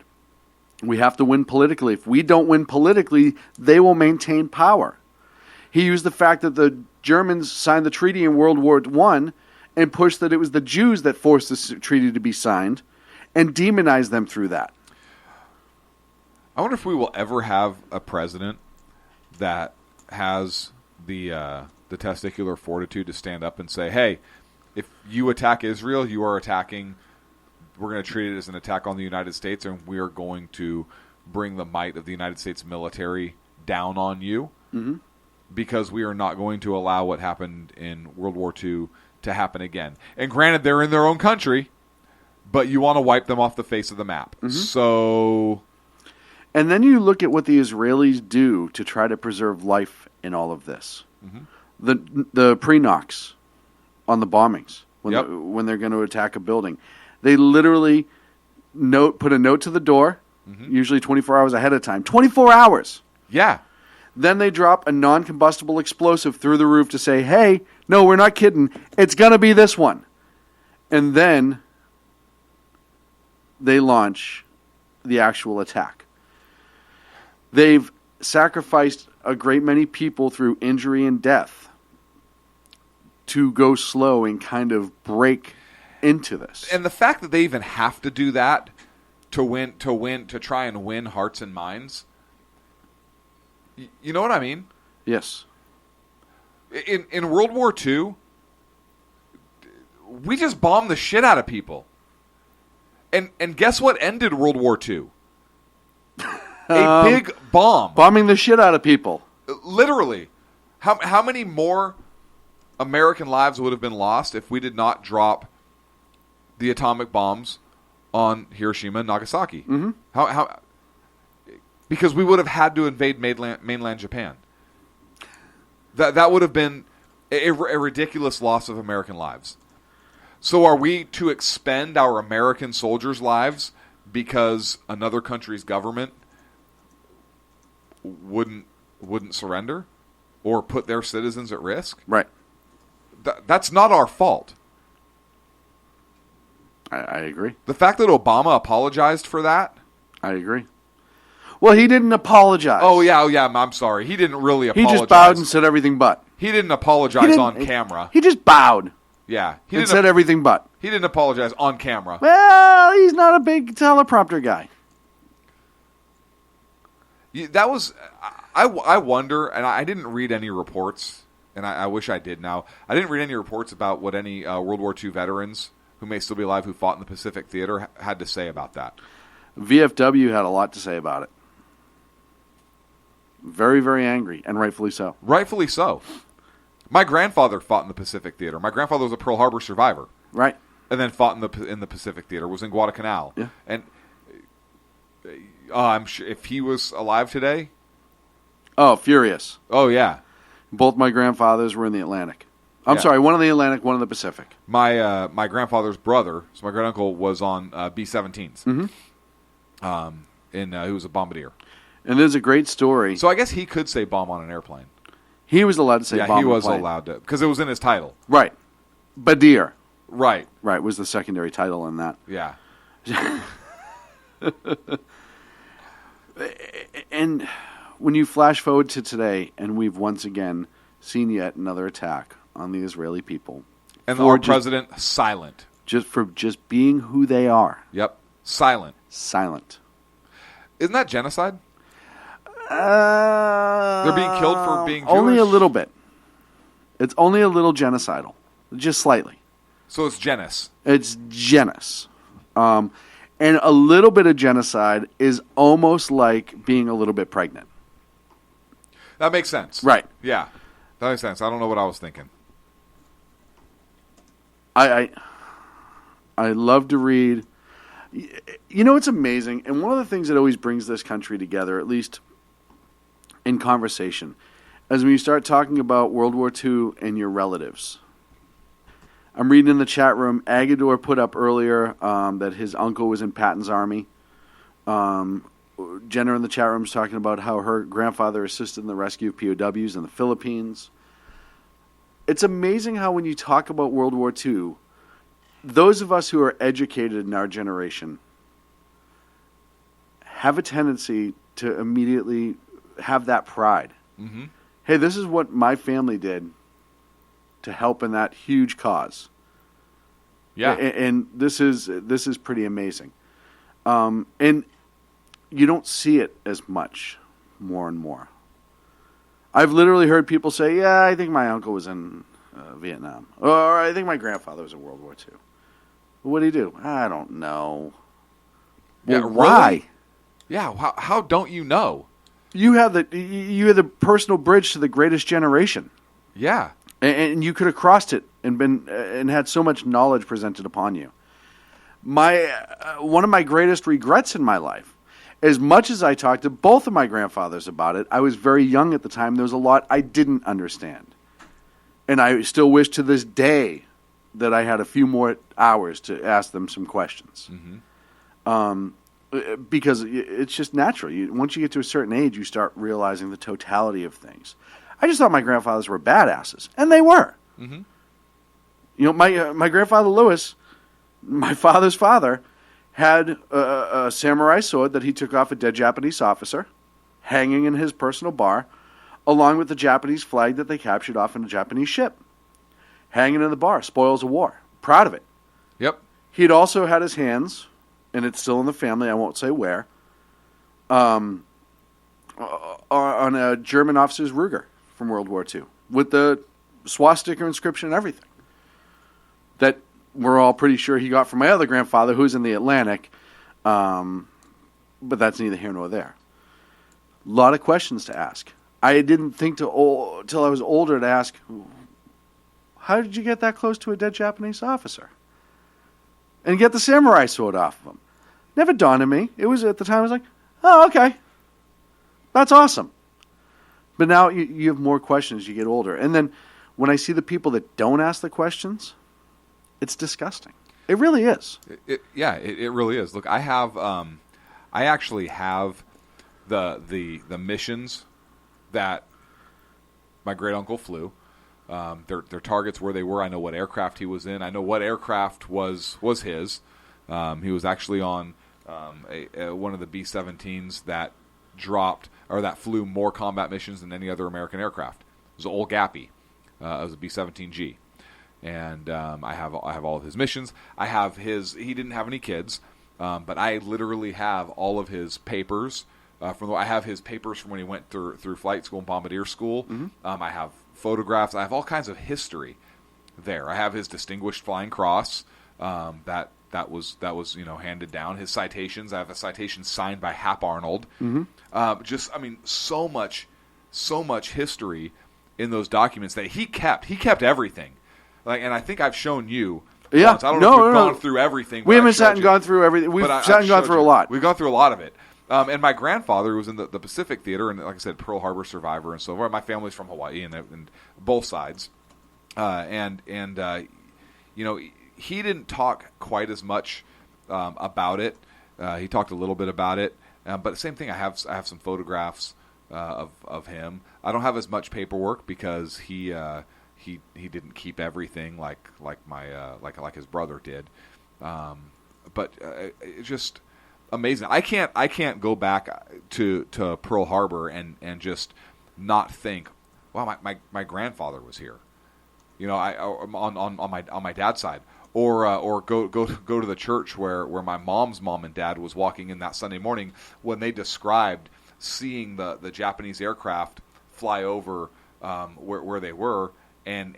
We have to win politically. If we don't win politically, they will maintain power. He used the fact that the Germans signed the treaty in World War I and pushed that it was the Jews that forced this treaty to be signed and demonized them through that. I wonder if we will ever have a president that has the testicular fortitude to stand up and say, hey, if you attack Israel, you are attacking, we're going to treat it as an attack on the United States, and we are going to bring the might of the United States military down on you, mm-hmm. because we are not going to allow what happened in World War II to happen again. And granted, they're in their own country, but you want to wipe them off the face of the map. Mm-hmm. So... And then you look at what the Israelis do to try to preserve life in all of this. Mm-hmm. The pre-knocks on the bombings when they're going to attack a building. They literally put a note to the door usually 24 hours ahead of time. 24 hours. Yeah. Then they drop a non-combustible explosive through the roof to say, hey, no, we're not kidding. It's going to be this one. And then they launch the actual attack. They've sacrificed a great many people through injury and death to go slow and kind of break into this. And the fact that they even have to do that to try and win hearts and minds, you know what I mean? Yes. In World War II, we just bombed the shit out of people. And guess what ended World War II? A big bomb. Bombing the shit out of people. Literally. How many more American lives would have been lost if we did not drop the atomic bombs on Hiroshima and Nagasaki? Mm-hmm. How? Because we would have had to invade mainland Japan. That would have been a ridiculous loss of American lives. So are we to expend our American soldiers' lives because another country's government wouldn't surrender or put their citizens at risk? Right. That's not our fault. I agree. The fact that Obama apologized for that? I agree. Well, he didn't apologize. Oh, yeah, I'm sorry. He didn't really apologize. He just bowed and said everything but. He didn't apologize on camera. He just bowed. Yeah. He and said everything but. He didn't apologize on camera. Well, he's not a big teleprompter guy. That was... I wonder, and I didn't read any reports, and I wish I did now. I didn't read any reports about what any World War II veterans who may still be alive who fought in the Pacific Theater had to say about that. VFW had a lot to say about it. Very, very angry, and rightfully so. Rightfully so. My grandfather fought in the Pacific Theater. My grandfather was a Pearl Harbor survivor. Right. And then fought in the Pacific Theater, was in Guadalcanal. Yeah. And I'm sure if he was alive today... Oh, furious. Oh, yeah. Both my grandfathers were in the Atlantic. I'm sorry, one in the Atlantic, one in the Pacific. My grandfather's brother, so my great-uncle, was on B-17s. Mm-hmm. He was a bombardier. And there's a great story. So I guess he could say bomb on an airplane. He was allowed to say bomb on a plane. Yeah, he was allowed to, because it was in his title. Right. Badir. Right. Right, was the secondary title in that. Yeah. And when you flash forward to today, and we've once again seen yet another attack on the Israeli people. And our president, silent. For being who they are. Yep. Silent. Silent. Isn't that genocide? They're being killed for being Jewish? Only a little bit. It's only a little genocidal. Just slightly. So it's genus. It's genus. And a little bit of genocide is almost like being a little bit pregnant. That makes sense. Right. Yeah. That makes sense. I don't know what I was thinking. I love to read. You know, it's amazing. And one of the things that always brings this country together, at least in conversation, is when you start talking about World War II and your relatives. I'm reading in the chat room, Agador put up earlier that his uncle was in Patton's army. Jenna in the chat room is talking about how her grandfather assisted in the rescue of POWs in the Philippines. It's amazing how when you talk about World War II, those of us who are educated in our generation have a tendency to immediately have that pride. Mm-hmm. Hey, this is what my family did to help in that huge cause. Yeah. And this is pretty amazing. And you don't see it as much more and more. I've literally heard people say, yeah, I think my uncle was in Vietnam. Or I think my grandfather was in World War II. What did he do? I don't know. Yeah, well, why? Really? Yeah, how don't you know? You have the personal bridge to the greatest generation. Yeah. And you could have crossed it and had so much knowledge presented upon you. One of my greatest regrets in my life, as much as I talked to both of my grandfathers about it, I was very young at the time. There was a lot I didn't understand. And I still wish to this day that I had a few more hours to ask them some questions. Mm-hmm. because it's just natural. Once you get to a certain age, you start realizing the totality of things. I just thought my grandfathers were badasses, and they were. Mm-hmm. You know, my grandfather Lewis, my father's father, had a samurai sword that he took off a dead Japanese officer, hanging in his personal bar, along with the Japanese flag that they captured off in a Japanese ship, hanging in the bar. Spoils of war. Proud of it. Yep. He'd also had his hands, and it's still in the family, I won't say where, on a German officer's Ruger from World War II, with the swastika inscription and everything. That we're all pretty sure he got from my other grandfather, who's in the Atlantic, but that's neither here nor there. A lot of questions to ask. I didn't think till I was older to ask, how did you get that close to a dead Japanese officer? And get the samurai sword off of him. Never dawned on me. It was at the time I was like, oh, okay. That's awesome. But now you have more questions as you get older. And then when I see the people that don't ask the questions, it's disgusting. It really is. It really is. Look, I actually have the missions that my great uncle flew. Their targets, where they were. I know what aircraft he was in. I know what aircraft was his. He was actually on one of the B-17s that dropped or that flew more combat missions than any other American aircraft. It was an old Gappy. It was a B-17G. And I have all of his missions. I have his. He didn't have any kids, but I literally have all of his papers. I have his papers from when he went through flight school and bombardier school. Mm-hmm. I have photographs. I have all kinds of history there. I have his Distinguished Flying Cross that was handed down. His citations. I have a citation signed by Hap Arnold. Mm-hmm. So much history in those documents that he kept. He kept everything. And I think I've shown you. Yeah, once. I don't know if we've gone through everything. We haven't sat and gone through everything. We've sat and gone through a lot. We've gone through a lot of it. And my grandfather was in the Pacific Theater, and like I said, Pearl Harbor survivor and so forth. My family's from Hawaii, and both sides. He didn't talk quite as much about it. He talked a little bit about it, but same thing. I have some photographs of him. I don't have as much paperwork because he didn't keep everything like his brother did. But it's just amazing. I can't go back to Pearl Harbor and just not think, wow, my grandfather was here. On my dad's side, or go to the church where my mom's mom and dad was walking in that Sunday morning when they described seeing the Japanese aircraft fly over where they were and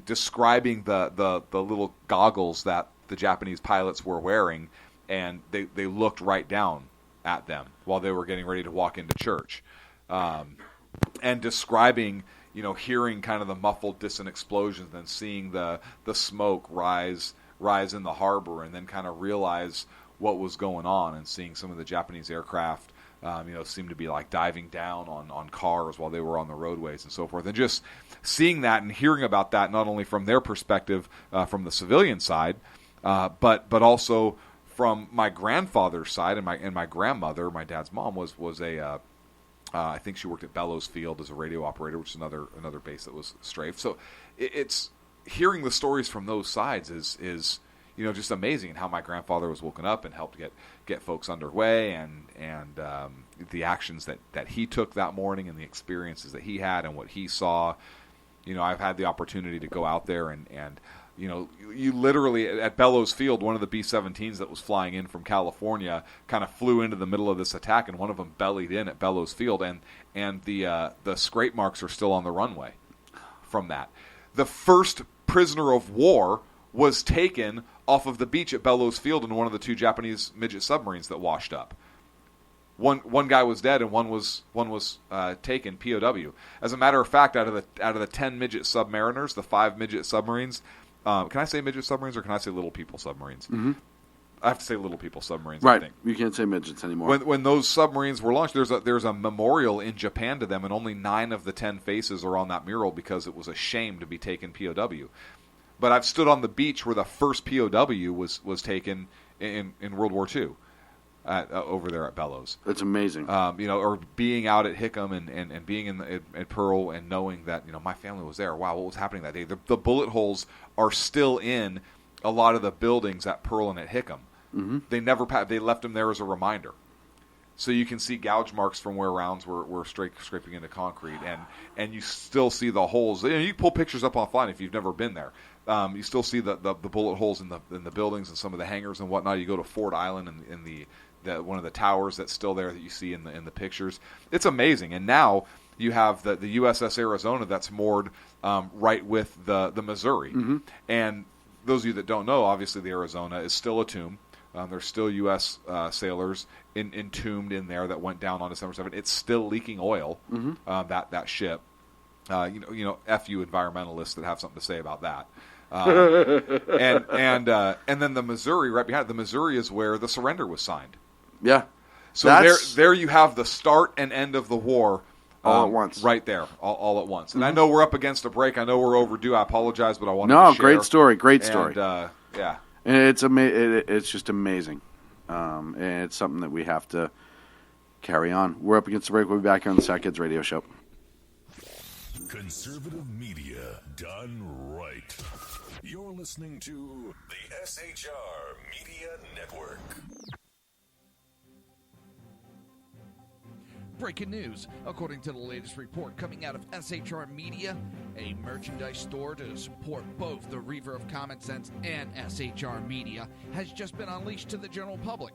describing the little goggles that the Japanese pilots were wearing, and they looked right down at them while they were getting ready to walk into church, and describing, hearing kind of the muffled, distant explosions, then seeing the smoke rise in the harbor, and then kind of realize what was going on, and seeing some of the Japanese aircraft, seem to be like diving down on cars while they were on the roadways and so forth, and just seeing that and hearing about that not only from their perspective, from the civilian side, but also from my grandfather's side, and my grandmother, my dad's mom, was a I think she worked at Bellows Field as a radio operator, which is another base that was strafed. So it's hearing the stories from those sides is just amazing, how my grandfather was woken up and helped get folks underway, and the actions that he took that morning, and the experiences that he had and what he saw. I've had the opportunity to go out there and you literally, at Bellows Field, one of the B-17s that was flying in from California kind of flew into the middle of this attack, and one of them bellied in at Bellows Field, and the scrape marks are still on the runway from that. The first prisoner of war was taken off of the beach at Bellows Field in one of the two Japanese midget submarines that washed up. One guy was dead, and one was taken POW. As a matter of fact, out of the 10 midget submariners, the 5 midget submarines. Can I say midget submarines, or can I say little people submarines? Mm-hmm. I have to say little people submarines. Right. I think. You can't say midgets anymore. When those submarines were launched, there's a memorial in Japan to them, and only 9 of the 10 faces are on that mural because it was a shame to be taken POW. But I've stood on the beach where the first POW was taken in World War II. over there at Bellows. It's amazing. Or being out at Hickam and being at Pearl and knowing that, my family was there. Wow, what was happening that day? The bullet holes are still in a lot of the buildings at Pearl and at Hickam. Mm-hmm. They left them there as a reminder. So you can see gouge marks from where rounds were scraping into concrete, and you still see the holes. You can pull pictures up offline if you've never been there. You still see the bullet holes in the buildings and some of the hangars and whatnot. You go to Ford Island in the one of the towers that's still there that you see in the pictures. It's amazing. And now you have the USS Arizona that's moored right with the Missouri. Mm-hmm. And those of you that don't know, obviously the Arizona is still a tomb. There's still U.S. Sailors entombed in there that went down on December 7th. It's still leaking oil, that ship. F you environmentalists that have something to say about that. And then the Missouri, right behind it, the Missouri is where the surrender was signed. Yeah. So there you have the start and end of the war. All at once. Right there, all at once. And I know we're up against a break. I know we're overdue. I apologize, but I wanted to share. Great story. Great story. And, yeah. And it's just amazing. And it's something that we have to carry on. We're up against the break. We'll be back here on the Sack Kids Radio Show. Conservative media done right. You're listening to the SHR Media Network. Breaking news. According to the latest report coming out of SHR Media, a merchandise store to support both the Reaver of Common Sense and SHR Media has just been unleashed to the general public.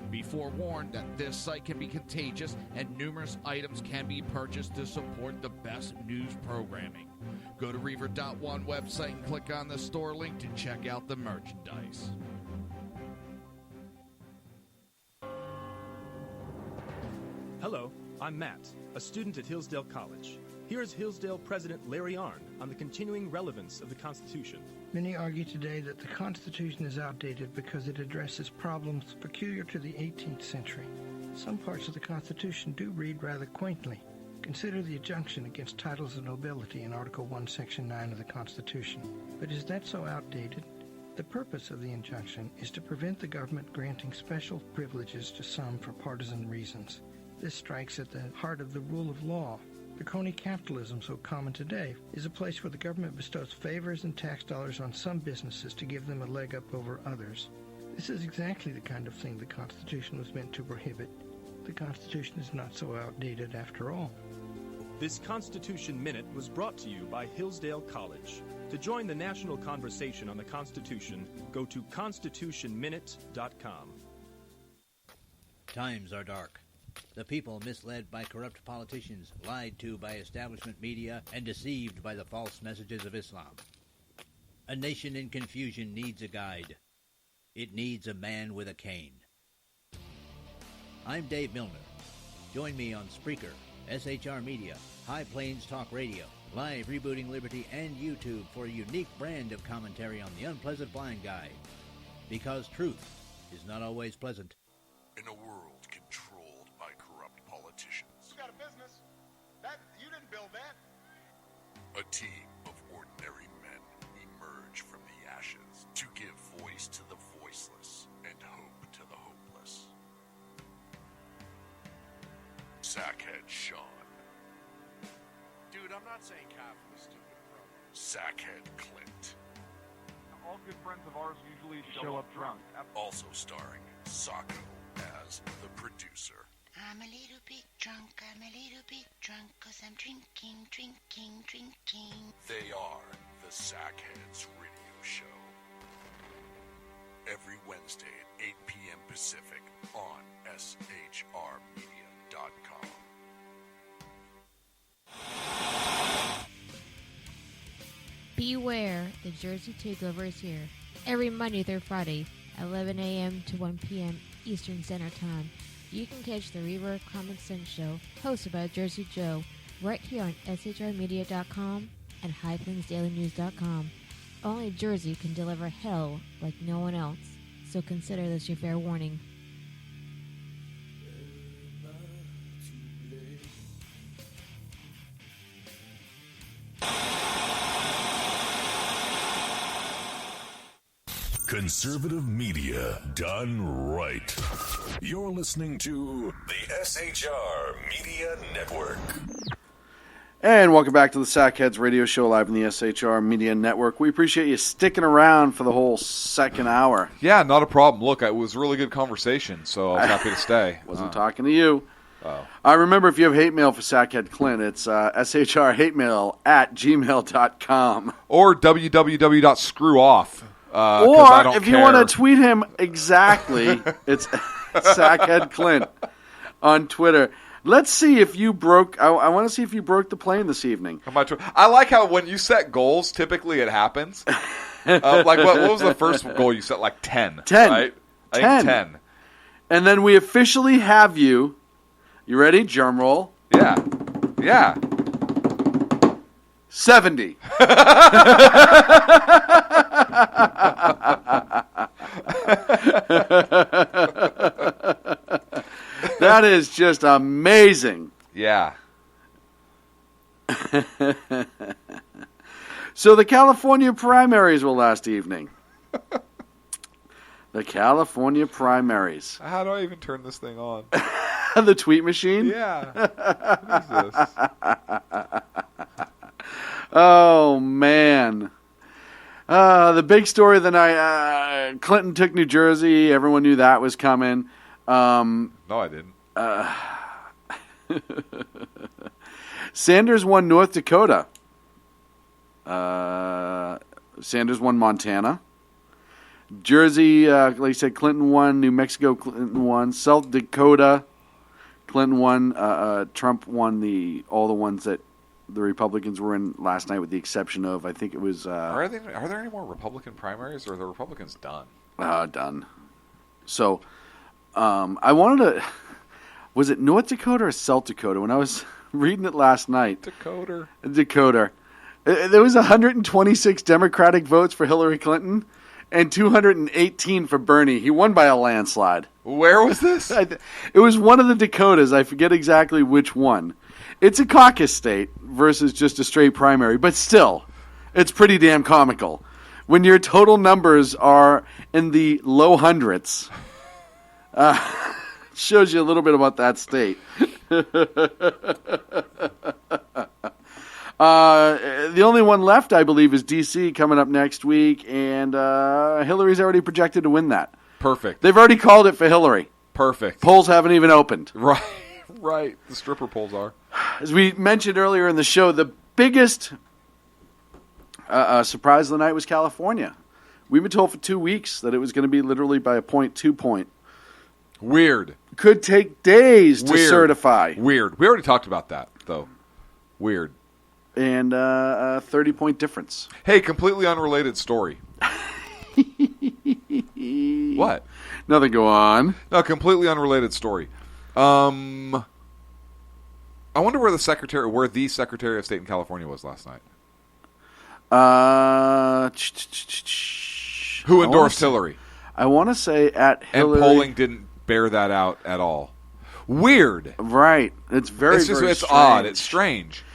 Be forewarned that this site can be contagious and numerous items can be purchased to support the best news programming. Go to Reaver.one website and click on the store link to check out the merchandise. Hello, I'm Matt, a student at Hillsdale College. Here's Hillsdale President Larry Arnn on the continuing relevance of the Constitution. Many argue today that the Constitution is outdated because it addresses problems peculiar to the 18th century. Some parts of the Constitution do read rather quaintly. Consider the injunction against titles of nobility in Article 1, Section 9 of the Constitution. But is that so outdated? The purpose of the injunction is to prevent the government granting special privileges to some for partisan reasons. This strikes at the heart of the rule of law. The crony capitalism so common today is a place where the government bestows favors and tax dollars on some businesses to give them a leg up over others. This is exactly the kind of thing the Constitution was meant to prohibit. The Constitution is not so outdated after all. This Constitution Minute was brought to you by Hillsdale College. To join the national conversation on the Constitution, go to constitutionminute.com. Times are dark. The people misled by corrupt politicians, lied to by establishment media, and deceived by the false messages of Islam. A nation in confusion needs a guide. It needs a man with a cane. I'm Dave Milner. Join me on Spreaker, SHR Media, High Plains Talk Radio, Live Rebooting Liberty, and YouTube for a unique brand of commentary on the unpleasant blind guide. Because truth is not always pleasant. In a world controlled by corrupt politicians. You got a business. You didn't build that. A team of ordinary men emerge from the ashes to give voice to the voiceless and hope to the hopeless. Sackhead Sean. Dude, I'm not saying Kyle was stupid, bro. Sackhead Clint. All good friends of ours usually show up drunk. Also starring Sacco as the producer. I'm a little bit drunk, cause I'm drinking. They are the Sackheads Radio Show. Every Wednesday at 8 p.m. Pacific on SHRmedia.com. Beware, the Jersey Takeover is here. Every Monday through Friday, 11 a.m. to 1 p.m. Eastern Standard Time. You can catch the Reaver of Common Sense Show, hosted by Jersey Joe, right here on SHRmedia.com and HighPlainsDailyNews.com. Only Jersey can deliver hell like no one else, so consider this your fair warning. Conservative media done right. You're listening to the SHR Media Network. And welcome back to the Sackheads Radio Show live in the SHR Media Network. We appreciate you sticking around for the whole second hour. Yeah, not a problem. Look, it was a really good conversation, so I was happy to stay. Wasn't talking to you. Oh. Remember, if you have hate mail for Sackhead Clint, it's shrhatemail@gmail.com. Or www.screwoff. Or if you want to tweet him exactly, it's Sackhead Clint on Twitter. Let's see if you broke. I want to see if you broke the plane this evening. I like how when you set goals, typically it happens. Like what was the first goal you set? Like 10. 10. Right? I think 10. And then we officially have you. You ready? Drum roll. Yeah. Yeah. 70. That is just amazing. Yeah. So the California primaries were last evening. The California primaries. How do I even turn this thing on? The tweet machine? Yeah. What is this? Oh, man. The big story of the night, Clinton took New Jersey. Everyone knew that was coming. No, I didn't. Sanders won North Dakota. Sanders won Montana. Jersey, like I said, Clinton won. New Mexico, Clinton won. South Dakota, Clinton won. Trump won all the ones that the Republicans were in last night, with the exception of, I think it was... Are there any more Republican primaries, or are the Republicans done? Done. So, I wanted to... Was it North Dakota or South Dakota? When I was reading it last night. Dakota. There was 126 Democratic votes for Hillary Clinton and 218 for Bernie. He won by a landslide. Where was this? It was one of the Dakotas. I forget exactly which one. It's a caucus state versus just a straight primary, but still, it's pretty damn comical. When your total numbers are in the low hundreds, shows you a little bit about that state. The only one left, I believe, is D.C. coming up next week, and Hillary's already projected to win that. Perfect. They've already called it for Hillary. Perfect. Polls haven't even opened. Right. The stripper polls are. As we mentioned earlier in the show, the biggest surprise of the night was California. We've been told for 2 weeks that it was going to be literally by a 0.2 point. Weird. Could take days to certify. Weird. We already talked about that, though. Weird. And a 30-point difference. Hey, completely unrelated story. What? Nothing, go on. No, completely unrelated story. I wonder where the Secretary of State in California was last night. Who endorsed Hillary? I want to say at Hillary. And polling didn't bear that out at all. Weird. Right. It's very it's strange. odd. It's strange.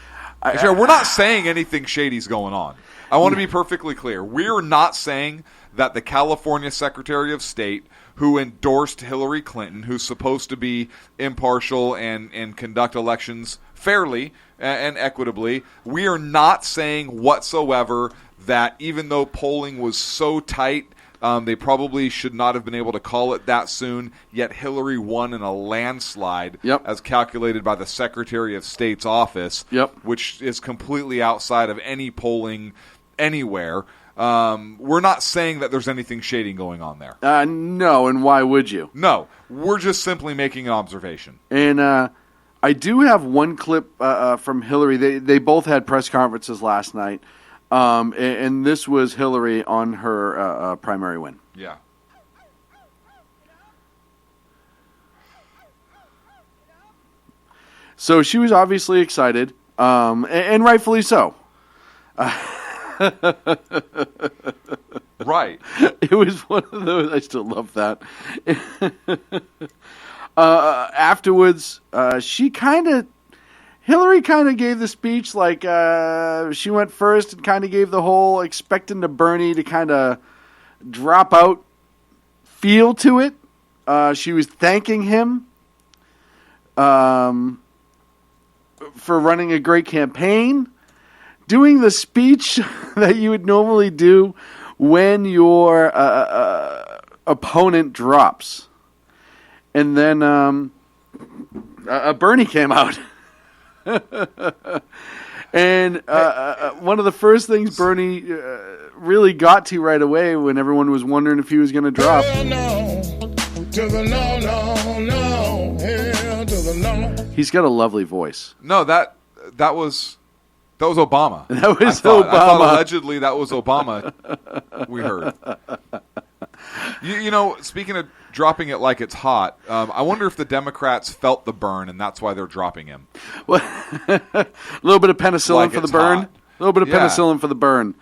We're not saying anything shady's going on. I want to be perfectly clear. We're not saying that the California Secretary of State, who endorsed Hillary Clinton, who's supposed to be impartial and conduct elections fairly and equitably, we are not saying whatsoever that even though polling was so tight, they probably should not have been able to call it that soon, yet Hillary won in a landslide as calculated by the Secretary of State's office, which is completely outside of any polling anywhere. We're not saying that there's anything shady going on there. No, and why would you? No, we're just simply making an observation. And I do have one clip from Hillary. They both had press conferences last night. And this was Hillary on her primary win. Yeah. So she was obviously excited, and rightfully so. Right. It was one of those. I still love that. Afterwards, Hillary kind of gave the speech like she went first and kind of gave the whole expecting to Bernie to kind of drop-out feel to it. She was thanking him for running a great campaign, doing the speech that you would normally do when your opponent drops. And then Bernie came out. And one of the first things Bernie really got to right away when everyone was wondering if he was going to drop. He's got a lovely voice. No, that was Obama. That was Obama. I thought allegedly that was Obama. We heard. You know, speaking of dropping it like it's hot, I wonder if the Democrats felt the burn and that's why they're dropping him. Well, a little bit of penicillin Like for the it's burn. hot. A little bit of Yeah. penicillin for the burn.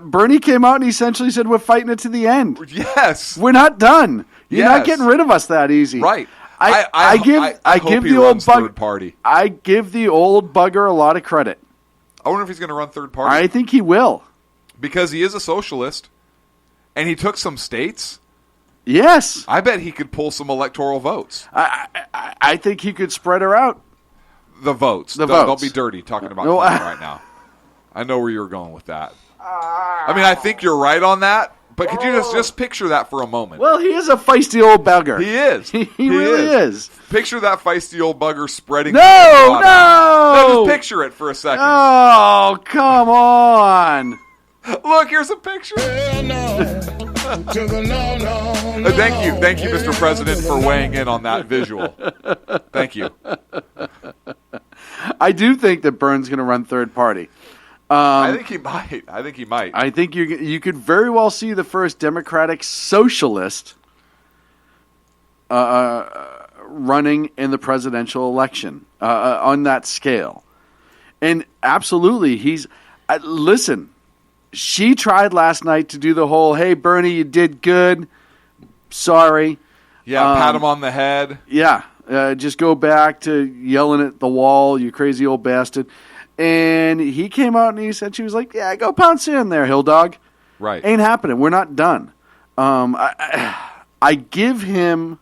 Bernie came out and essentially said, "We're fighting it to the end. Yes, we're not done. You're not Yes. getting rid of us that easy." Right. I hope give he the old runs third bugger. party. I give the old bugger a lot of credit. I wonder if he's going to run third party. I think he will, because he is a socialist, and he took some states. Yes, I bet he could pull some electoral votes. I think he could spread her out. The votes. The Don't votes. be dirty talking about No, Clinton right now. I know where you were going with that. I mean, I think you're right on that, but could you just picture that for a moment? Well, he is a feisty old bugger. He is. He really is. Picture that feisty old bugger spreading. No, the no. just picture it for a second. Oh, come on. Look, here's a picture. Thank you, Mr. President, for weighing in on that visual. Thank you. I do think that Byrne's going to run third party. I think he might. I think you could very well see the first Democratic socialist running in the presidential election on that scale. And absolutely, listen, she tried last night to do the whole, "Hey, Bernie, you did good. Sorry." Yeah, pat him on the head. Yeah, just go back to yelling at the wall, you crazy old bastard. And he came out and he said, she was like, "Yeah, go pound sand there, hill dog." Right. Ain't happening. We're not done. I give him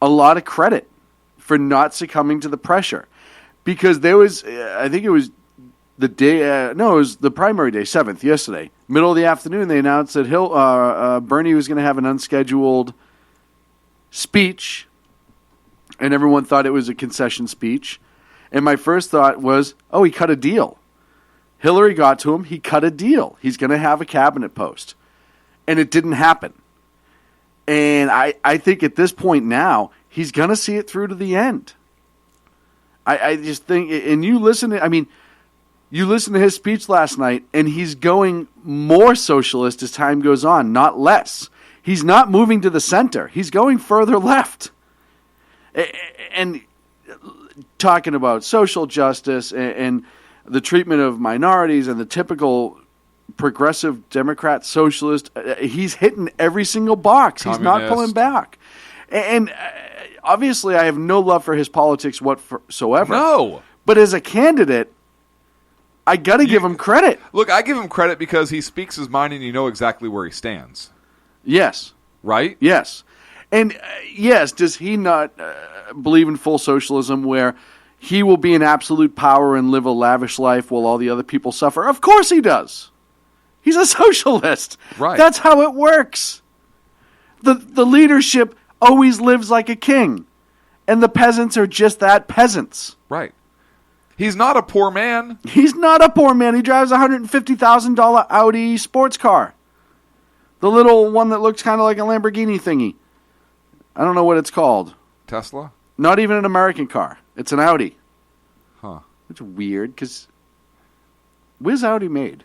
a lot of credit for not succumbing to the pressure. Because there was, I think it was the day, it was the primary day, 7th, yesterday. Middle of the afternoon, they announced that Bernie was going to have an unscheduled speech. And everyone thought it was a concession speech. And my first thought was, oh, he cut a deal. Hillary got to him. He cut a deal. He's going to have a cabinet post. And it didn't happen. And I think at this point now, he's going to see it through to the end. I just think, and you listen to his speech last night, and he's going more socialist as time goes on, not less. He's not moving to the center. He's going further left. And talking about social justice and the treatment of minorities and the typical progressive Democrat socialist, he's hitting every single box. He's not pulling back. And obviously, I have no love for his politics whatsoever. No. But as a candidate, I got to give him credit. Look, I give him credit because he speaks his mind and you know exactly where he stands. Yes. Right? Yes. And yes, does he not believe in full socialism where he will be in absolute power and live a lavish life while all the other people suffer? Of course he does. He's a socialist. Right. That's how it works. The leadership always lives like a king, and the peasants are just that, peasants. Right. He's not a poor man. He's not a poor man. He drives a $150,000 Audi sports car. The little one that looks kind of like a Lamborghini thingy. I don't know what it's called. Tesla? Not even an American car. It's an Audi. Huh. It's weird, because where's Audi made?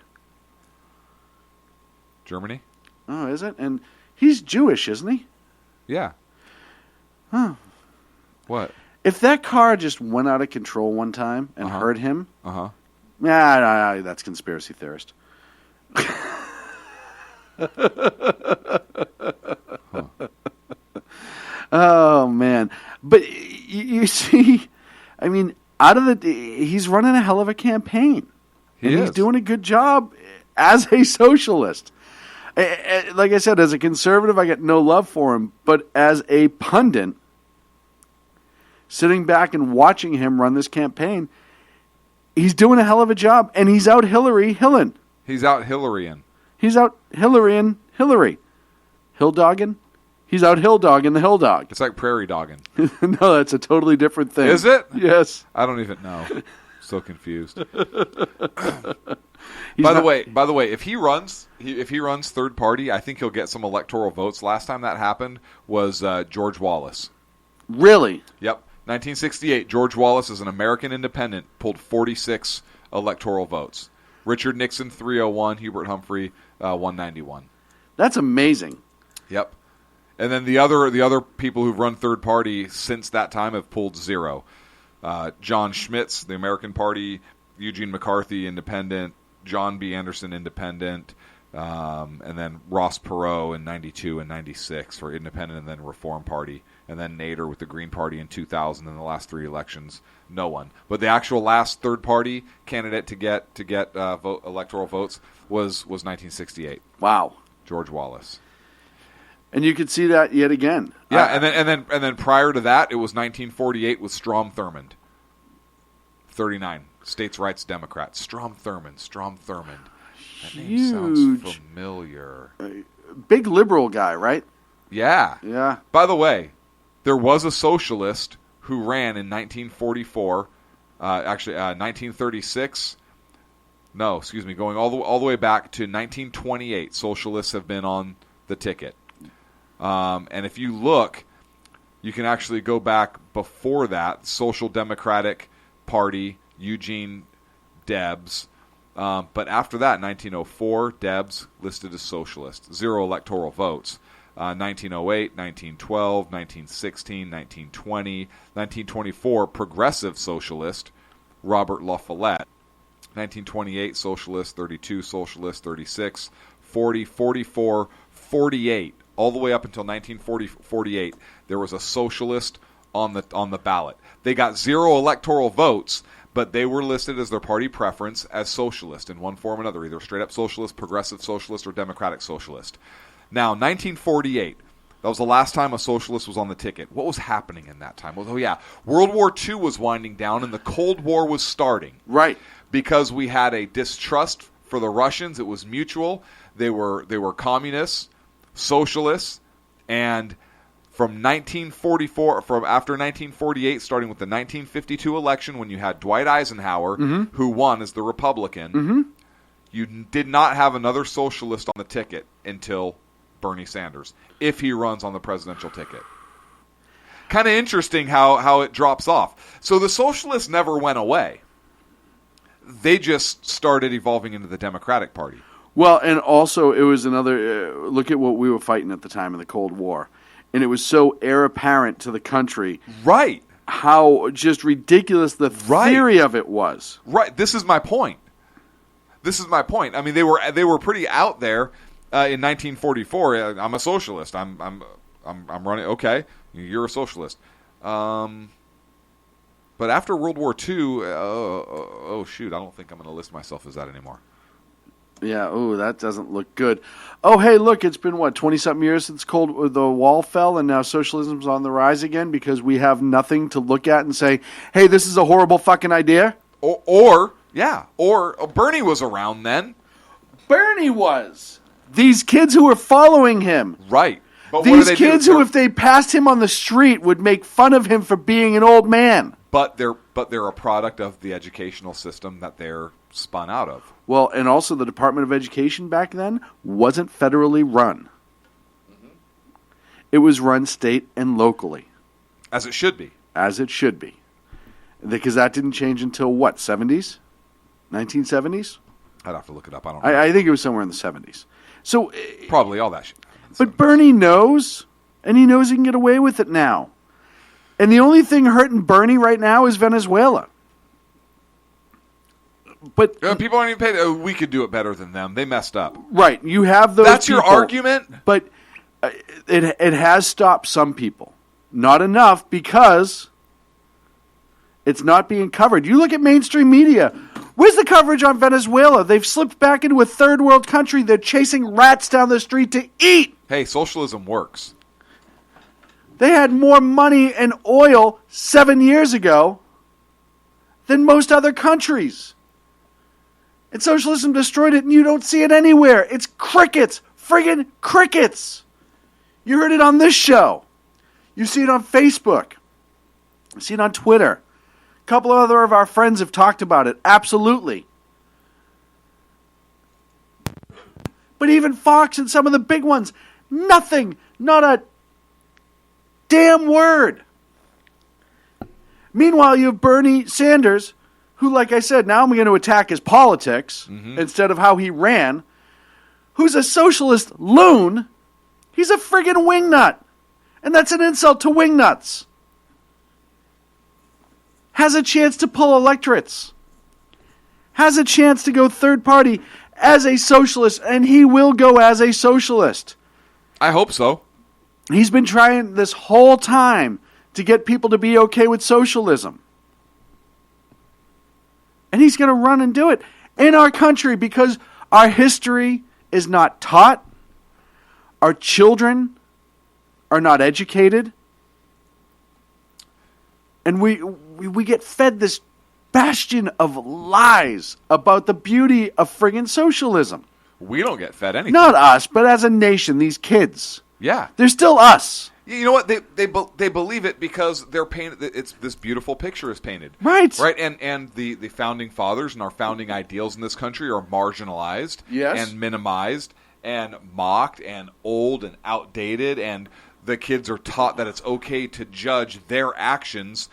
Germany? Oh, is it? And he's Jewish, isn't he? Yeah. Huh. What? If that car just went out of control one time and hurt him, that's conspiracy theorist. Oh, man. But you see, I mean, he's running a hell of a campaign. He's doing a good job as a socialist. Like I said, as a conservative, I got no love for him. But as a pundit, sitting back and watching him run this campaign, he's doing a hell of a job. And he's out Hillary Hillen. He's out Hillaryan. He's out Hillary. Hill dogging? He's out hill dogging the hill dog. It's like prairie dogging. No, that's a totally different thing. Is it? Yes. I don't even know. So confused. By the way, if he runs third party, I think he'll get some electoral votes. Last time that happened was George Wallace. Really? Yep. 1968, George Wallace as an American independent pulled 46 electoral votes. Richard Nixon 301, Hubert Humphrey 191. That's amazing. Yep. And then the other people who've run third party since that time have pulled 0. John Schmitz, the American Party, Eugene McCarthy, Independent, John B. Anderson, Independent, and then Ross Perot in 92 and 96 for Independent, and then Reform Party, and then Nader with the Green Party in 2000. In the last 3 elections, no one. But the actual last third party candidate to get electoral votes was 1968. Wow. George Wallace. And you could see that yet again. Yeah, and then prior to that, it was 1948 with Strom Thurmond. 39, States' Rights Democrat. Strom Thurmond. That name sounds familiar. Big liberal guy, right? Yeah. Yeah. By the way, there was a socialist who ran in 1944, 1936. No, excuse me, going all the way back to 1928. Socialists have been on the ticket. And if you look, you can actually go back before that. Social Democratic Party, Eugene Debs. But after that, 1904, Debs listed as socialist. 0 electoral votes. 1908, 1912, 1916, 1920, 1924, progressive socialist, Robert La Follette. 1928, socialist, 32, socialist, 36, 40, 44, 48. All the way up until 1948, there was a socialist on the ballot. They got 0 electoral votes, but they were listed as their party preference as socialist in one form or another, either straight up socialist, progressive socialist, or democratic socialist. Now, 1948, that was the last time a socialist was on the ticket. What was happening in that time? Well, World War II was winding down and the Cold War was starting. Right. Because we had a distrust for the Russians. It was mutual. They were communists, socialists, and from 1944, after 1948, starting with the 1952 election when you had Dwight Eisenhower, who won as the Republican, you did not have another socialist on the ticket until Bernie Sanders, if he runs on the presidential ticket. Kind of interesting how it drops off. So the socialists never went away. They just started evolving into the Democratic Party. Well, and also it was another look at what we were fighting at the time of the Cold War. And it was so heir apparent to the country. Right. How just ridiculous the theory of it was. Right. This is my point. I mean, they were pretty out there in 1944. I'm a socialist. I'm running. Okay, you're a socialist. But after World War II, oh shoot, I don't think I'm going to list myself as that anymore. Yeah, that doesn't look good. Oh, hey, look, it's been, 20-something years since the wall fell, and now socialism's on the rise again because we have nothing to look at and say, hey, this is a horrible fucking idea? Or Bernie was around then. Bernie was. These kids who were following him. Right. But these kids who, if they passed him on the street, would make fun of him for being an old man. But they're a product of the educational system that they're spun out of. Well, and also the Department of Education back then wasn't federally run. It was run state and locally. As it should be. As it should be. Because that didn't change until what, 70s? 1970s? I'd have to look it up. I don't know. I think it was somewhere in the 70s. So probably all that shit. But Bernie knows, and he knows he can get away with it now. And the only thing hurting Bernie right now is Venezuela. But people aren't even paid. We could do it better than them. They messed up. Right. You have those That's people, your argument? But it has stopped some people. Not enough because it's not being covered. You look at mainstream media. Where's the coverage on Venezuela? They've slipped back into a third world country. They're chasing rats down the street to eat. Hey, socialism works. They had more money and oil 7 years ago than most other countries. And socialism destroyed it, and you don't see it anywhere. It's crickets. Friggin' crickets. You heard it on this show. You see it on Facebook. You see it on Twitter. A couple of other of our friends have talked about it. Absolutely. But even Fox and some of the big ones, nothing. Not a damn word. Meanwhile, you have Bernie Sanders, who, like I said, now I'm going to attack his politics instead of how he ran, who's a socialist loon. He's a friggin' wingnut. And that's an insult to wingnuts. Has a chance to pull electorates. Has a chance to go third party as a socialist, and he will go as a socialist. I hope so. He's been trying this whole time to get people to be okay with socialism. And he's going to run and do it in our country because our history is not taught. Our children are not educated. And we get fed this bastion of lies about the beauty of friggin' socialism. We don't get fed anything. Not us, but as a nation, these kids. Yeah. They're still us. You know what? They believe it because they're painted. It's this beautiful picture is painted. Right. Right. And the founding fathers and our founding ideals in this country are marginalized. Yes. And minimized and mocked and old and outdated, and the kids are taught that it's okay to judge their actions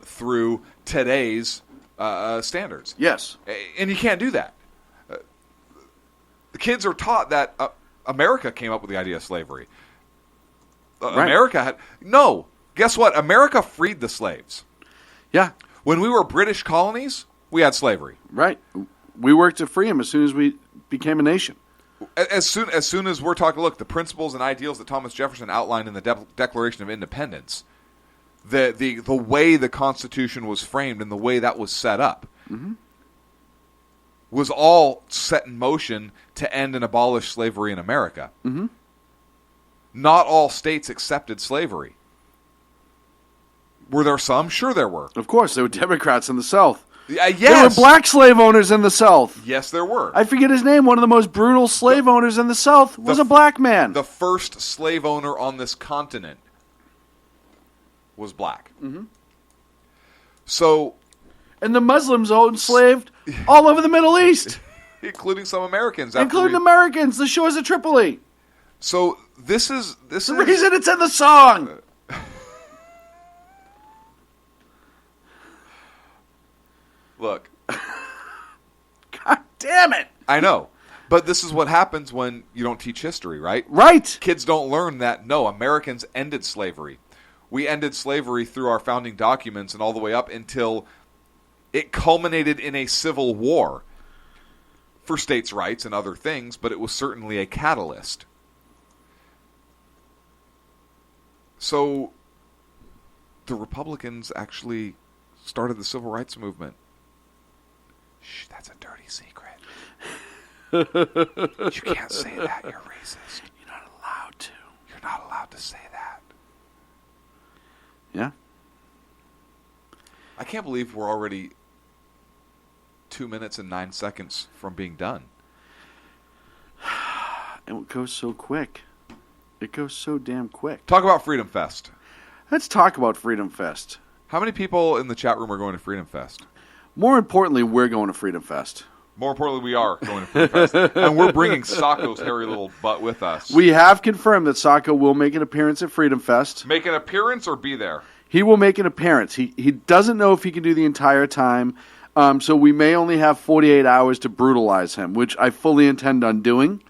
through today's standards. Yes. And you can't do that. The kids are taught that America came up with the idea of slavery. Right. America had... No. Guess what? America freed the slaves. Yeah. When we were British colonies, we had slavery. Right. We worked to free them as soon as we became a nation. As soon as we're talking, look, the principles and ideals that Thomas Jefferson outlined in the Declaration of Independence, the way the Constitution was framed and the way that was set up, was all set in motion to end and abolish slavery in America. Not all states accepted slavery. Were there some? Sure there were. Of course, there were Democrats in the South. Yes. There were black slave owners in the South. Yes, there were. I forget his name. One of the most brutal slave owners in the South was a black man. The first slave owner on this continent was black. So... And the Muslims enslaved all over the Middle East. Including some Americans. Including Americans, the shores of Tripoli. So this is the reason it's in the song. Look. God damn it. I know. But this is what happens when you don't teach history, right? Right. Kids don't learn that, no, Americans ended slavery. We ended slavery through our founding documents and all the way up until it culminated in a civil war for states' rights and other things, but it was certainly a catalyst. So the Republicans actually started the civil rights movement. Shh, that's a dirty secret. You can't say that. You're racist. You're not allowed to. You're not allowed to say that. Yeah. I can't believe we're already 2 minutes and 9 seconds from being done. It goes so quick. It goes so damn quick. Talk about Freedom Fest. Let's talk about Freedom Fest. How many people in the chat room are going to Freedom Fest? More importantly, we're going to Freedom Fest. More importantly, we are going to Freedom Fest. And we're bringing Sacco's hairy little butt with us. We have confirmed that Sacco will make an appearance at Freedom Fest. Make an appearance or be there? He will make an appearance. He doesn't know if he can do the entire time, so we may only have 48 hours to brutalize him, which I fully intend on doing.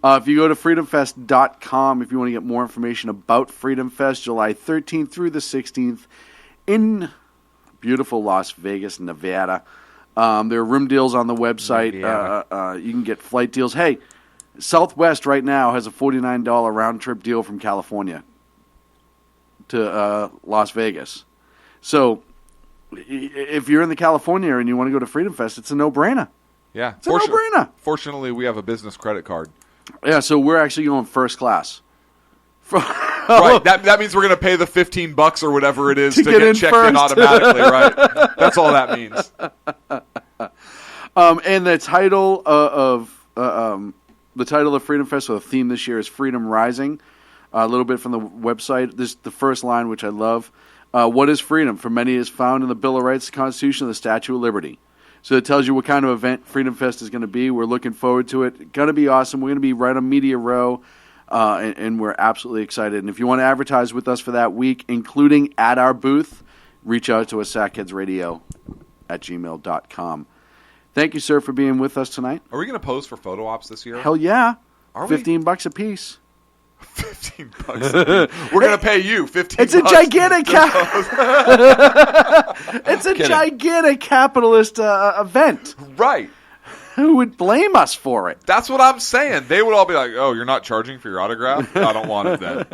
If you go to freedomfest.com, if you want to get more information about Freedom Fest, July 13th through the 16th in beautiful Las Vegas, Nevada. There are room deals on the website. You can get flight deals. Hey, Southwest right now has a $49 round-trip deal from California to Las Vegas. So if you're in the California area and you want to go to Freedom Fest, it's a no-brainer. Yeah. It's a no-brainer. Fortunately, we have a business credit card. Yeah, so we're actually going first class. Right. That means we're going to pay the $15 or whatever it is to get checked first. in automatically, right? That's all that means. And the title of Freedom Fest, so the theme this year is Freedom Rising. A little bit from the website. This is the first line, which I love. What is freedom? For many, it is found in the Bill of Rights, the Constitution, and the Statue of Liberty. So it tells you what kind of event Freedom Fest is going to be. We're looking forward to it. It's going to be awesome. We're going to be right on Media Row, and we're absolutely excited. And if you want to advertise with us for that week, including at our booth, reach out to us, sackheadsradio@gmail.com. Thank you, sir, for being with us tonight. Are we going to pose for photo ops this year? Hell yeah. Are we? $15 a piece. $15. We're going to pay you $15. It's a gigantic it's a gigantic capitalist event. Right. Who would blame us for it? That's what I'm saying. They would all be like, "Oh, you're not charging for your autograph? I don't want it then."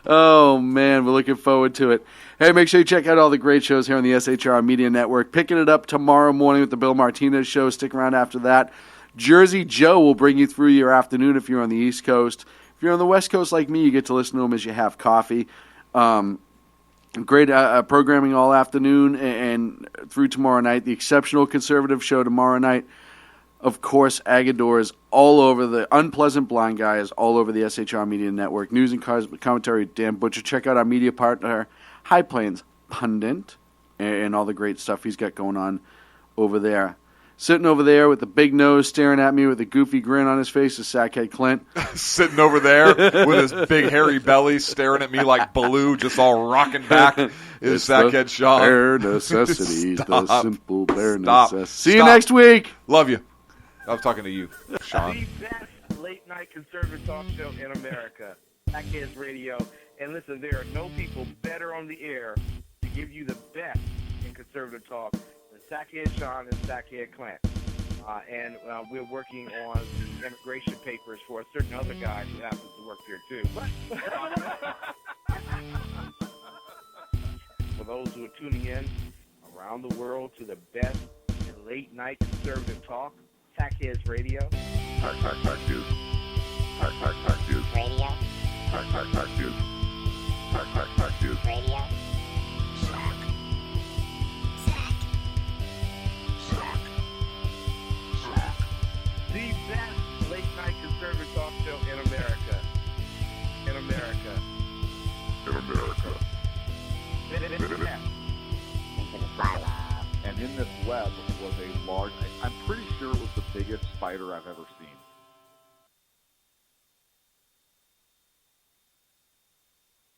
Oh man, we're looking forward to it. Hey, make sure you check out all the great shows here on the SHR Media Network. Picking it up tomorrow morning with the Bill Martinez Show. Stick around after that. Jersey Joe will bring you through your afternoon if you're on the East Coast. If you're on the West Coast like me, you get to listen to him as you have coffee. Great programming all afternoon and through tomorrow night. The Exceptional Conservative Show tomorrow night. Of course, Agador is all over. The Unpleasant Blind Guy is all over the SHR Media Network. News and commentary, Dan Butcher. Check out our media partner, High Plains Pundit, and all the great stuff he's got going on over there. Sitting over there with the big nose staring at me with a goofy grin on his face is Sackhead Clint. Sitting over there with his big hairy belly staring at me like Baloo, just all rocking back, is Sackhead Sean. Bare necessities, the simple bare necessities. See you Stop. next week. Love you. I was talking to you, Sean. The best late-night conservative talk show in America, Sackheads Radio. And listen, there are no people better on the air to give you the best in conservative talk than Sackhead Sean and Sackhead Clint. And we're working on the immigration papers for a certain other guy who happens to work here, too. For those who are tuning in around the world to the best in late-night conservative talk, Sackheads Radio. Sack you. Sack you. Radio. Sack you. Sack you. Radio. The best late-night conservative talk show in America. In America. In America. And in this web was a large, I'm pretty sure it was the biggest spider I've ever seen.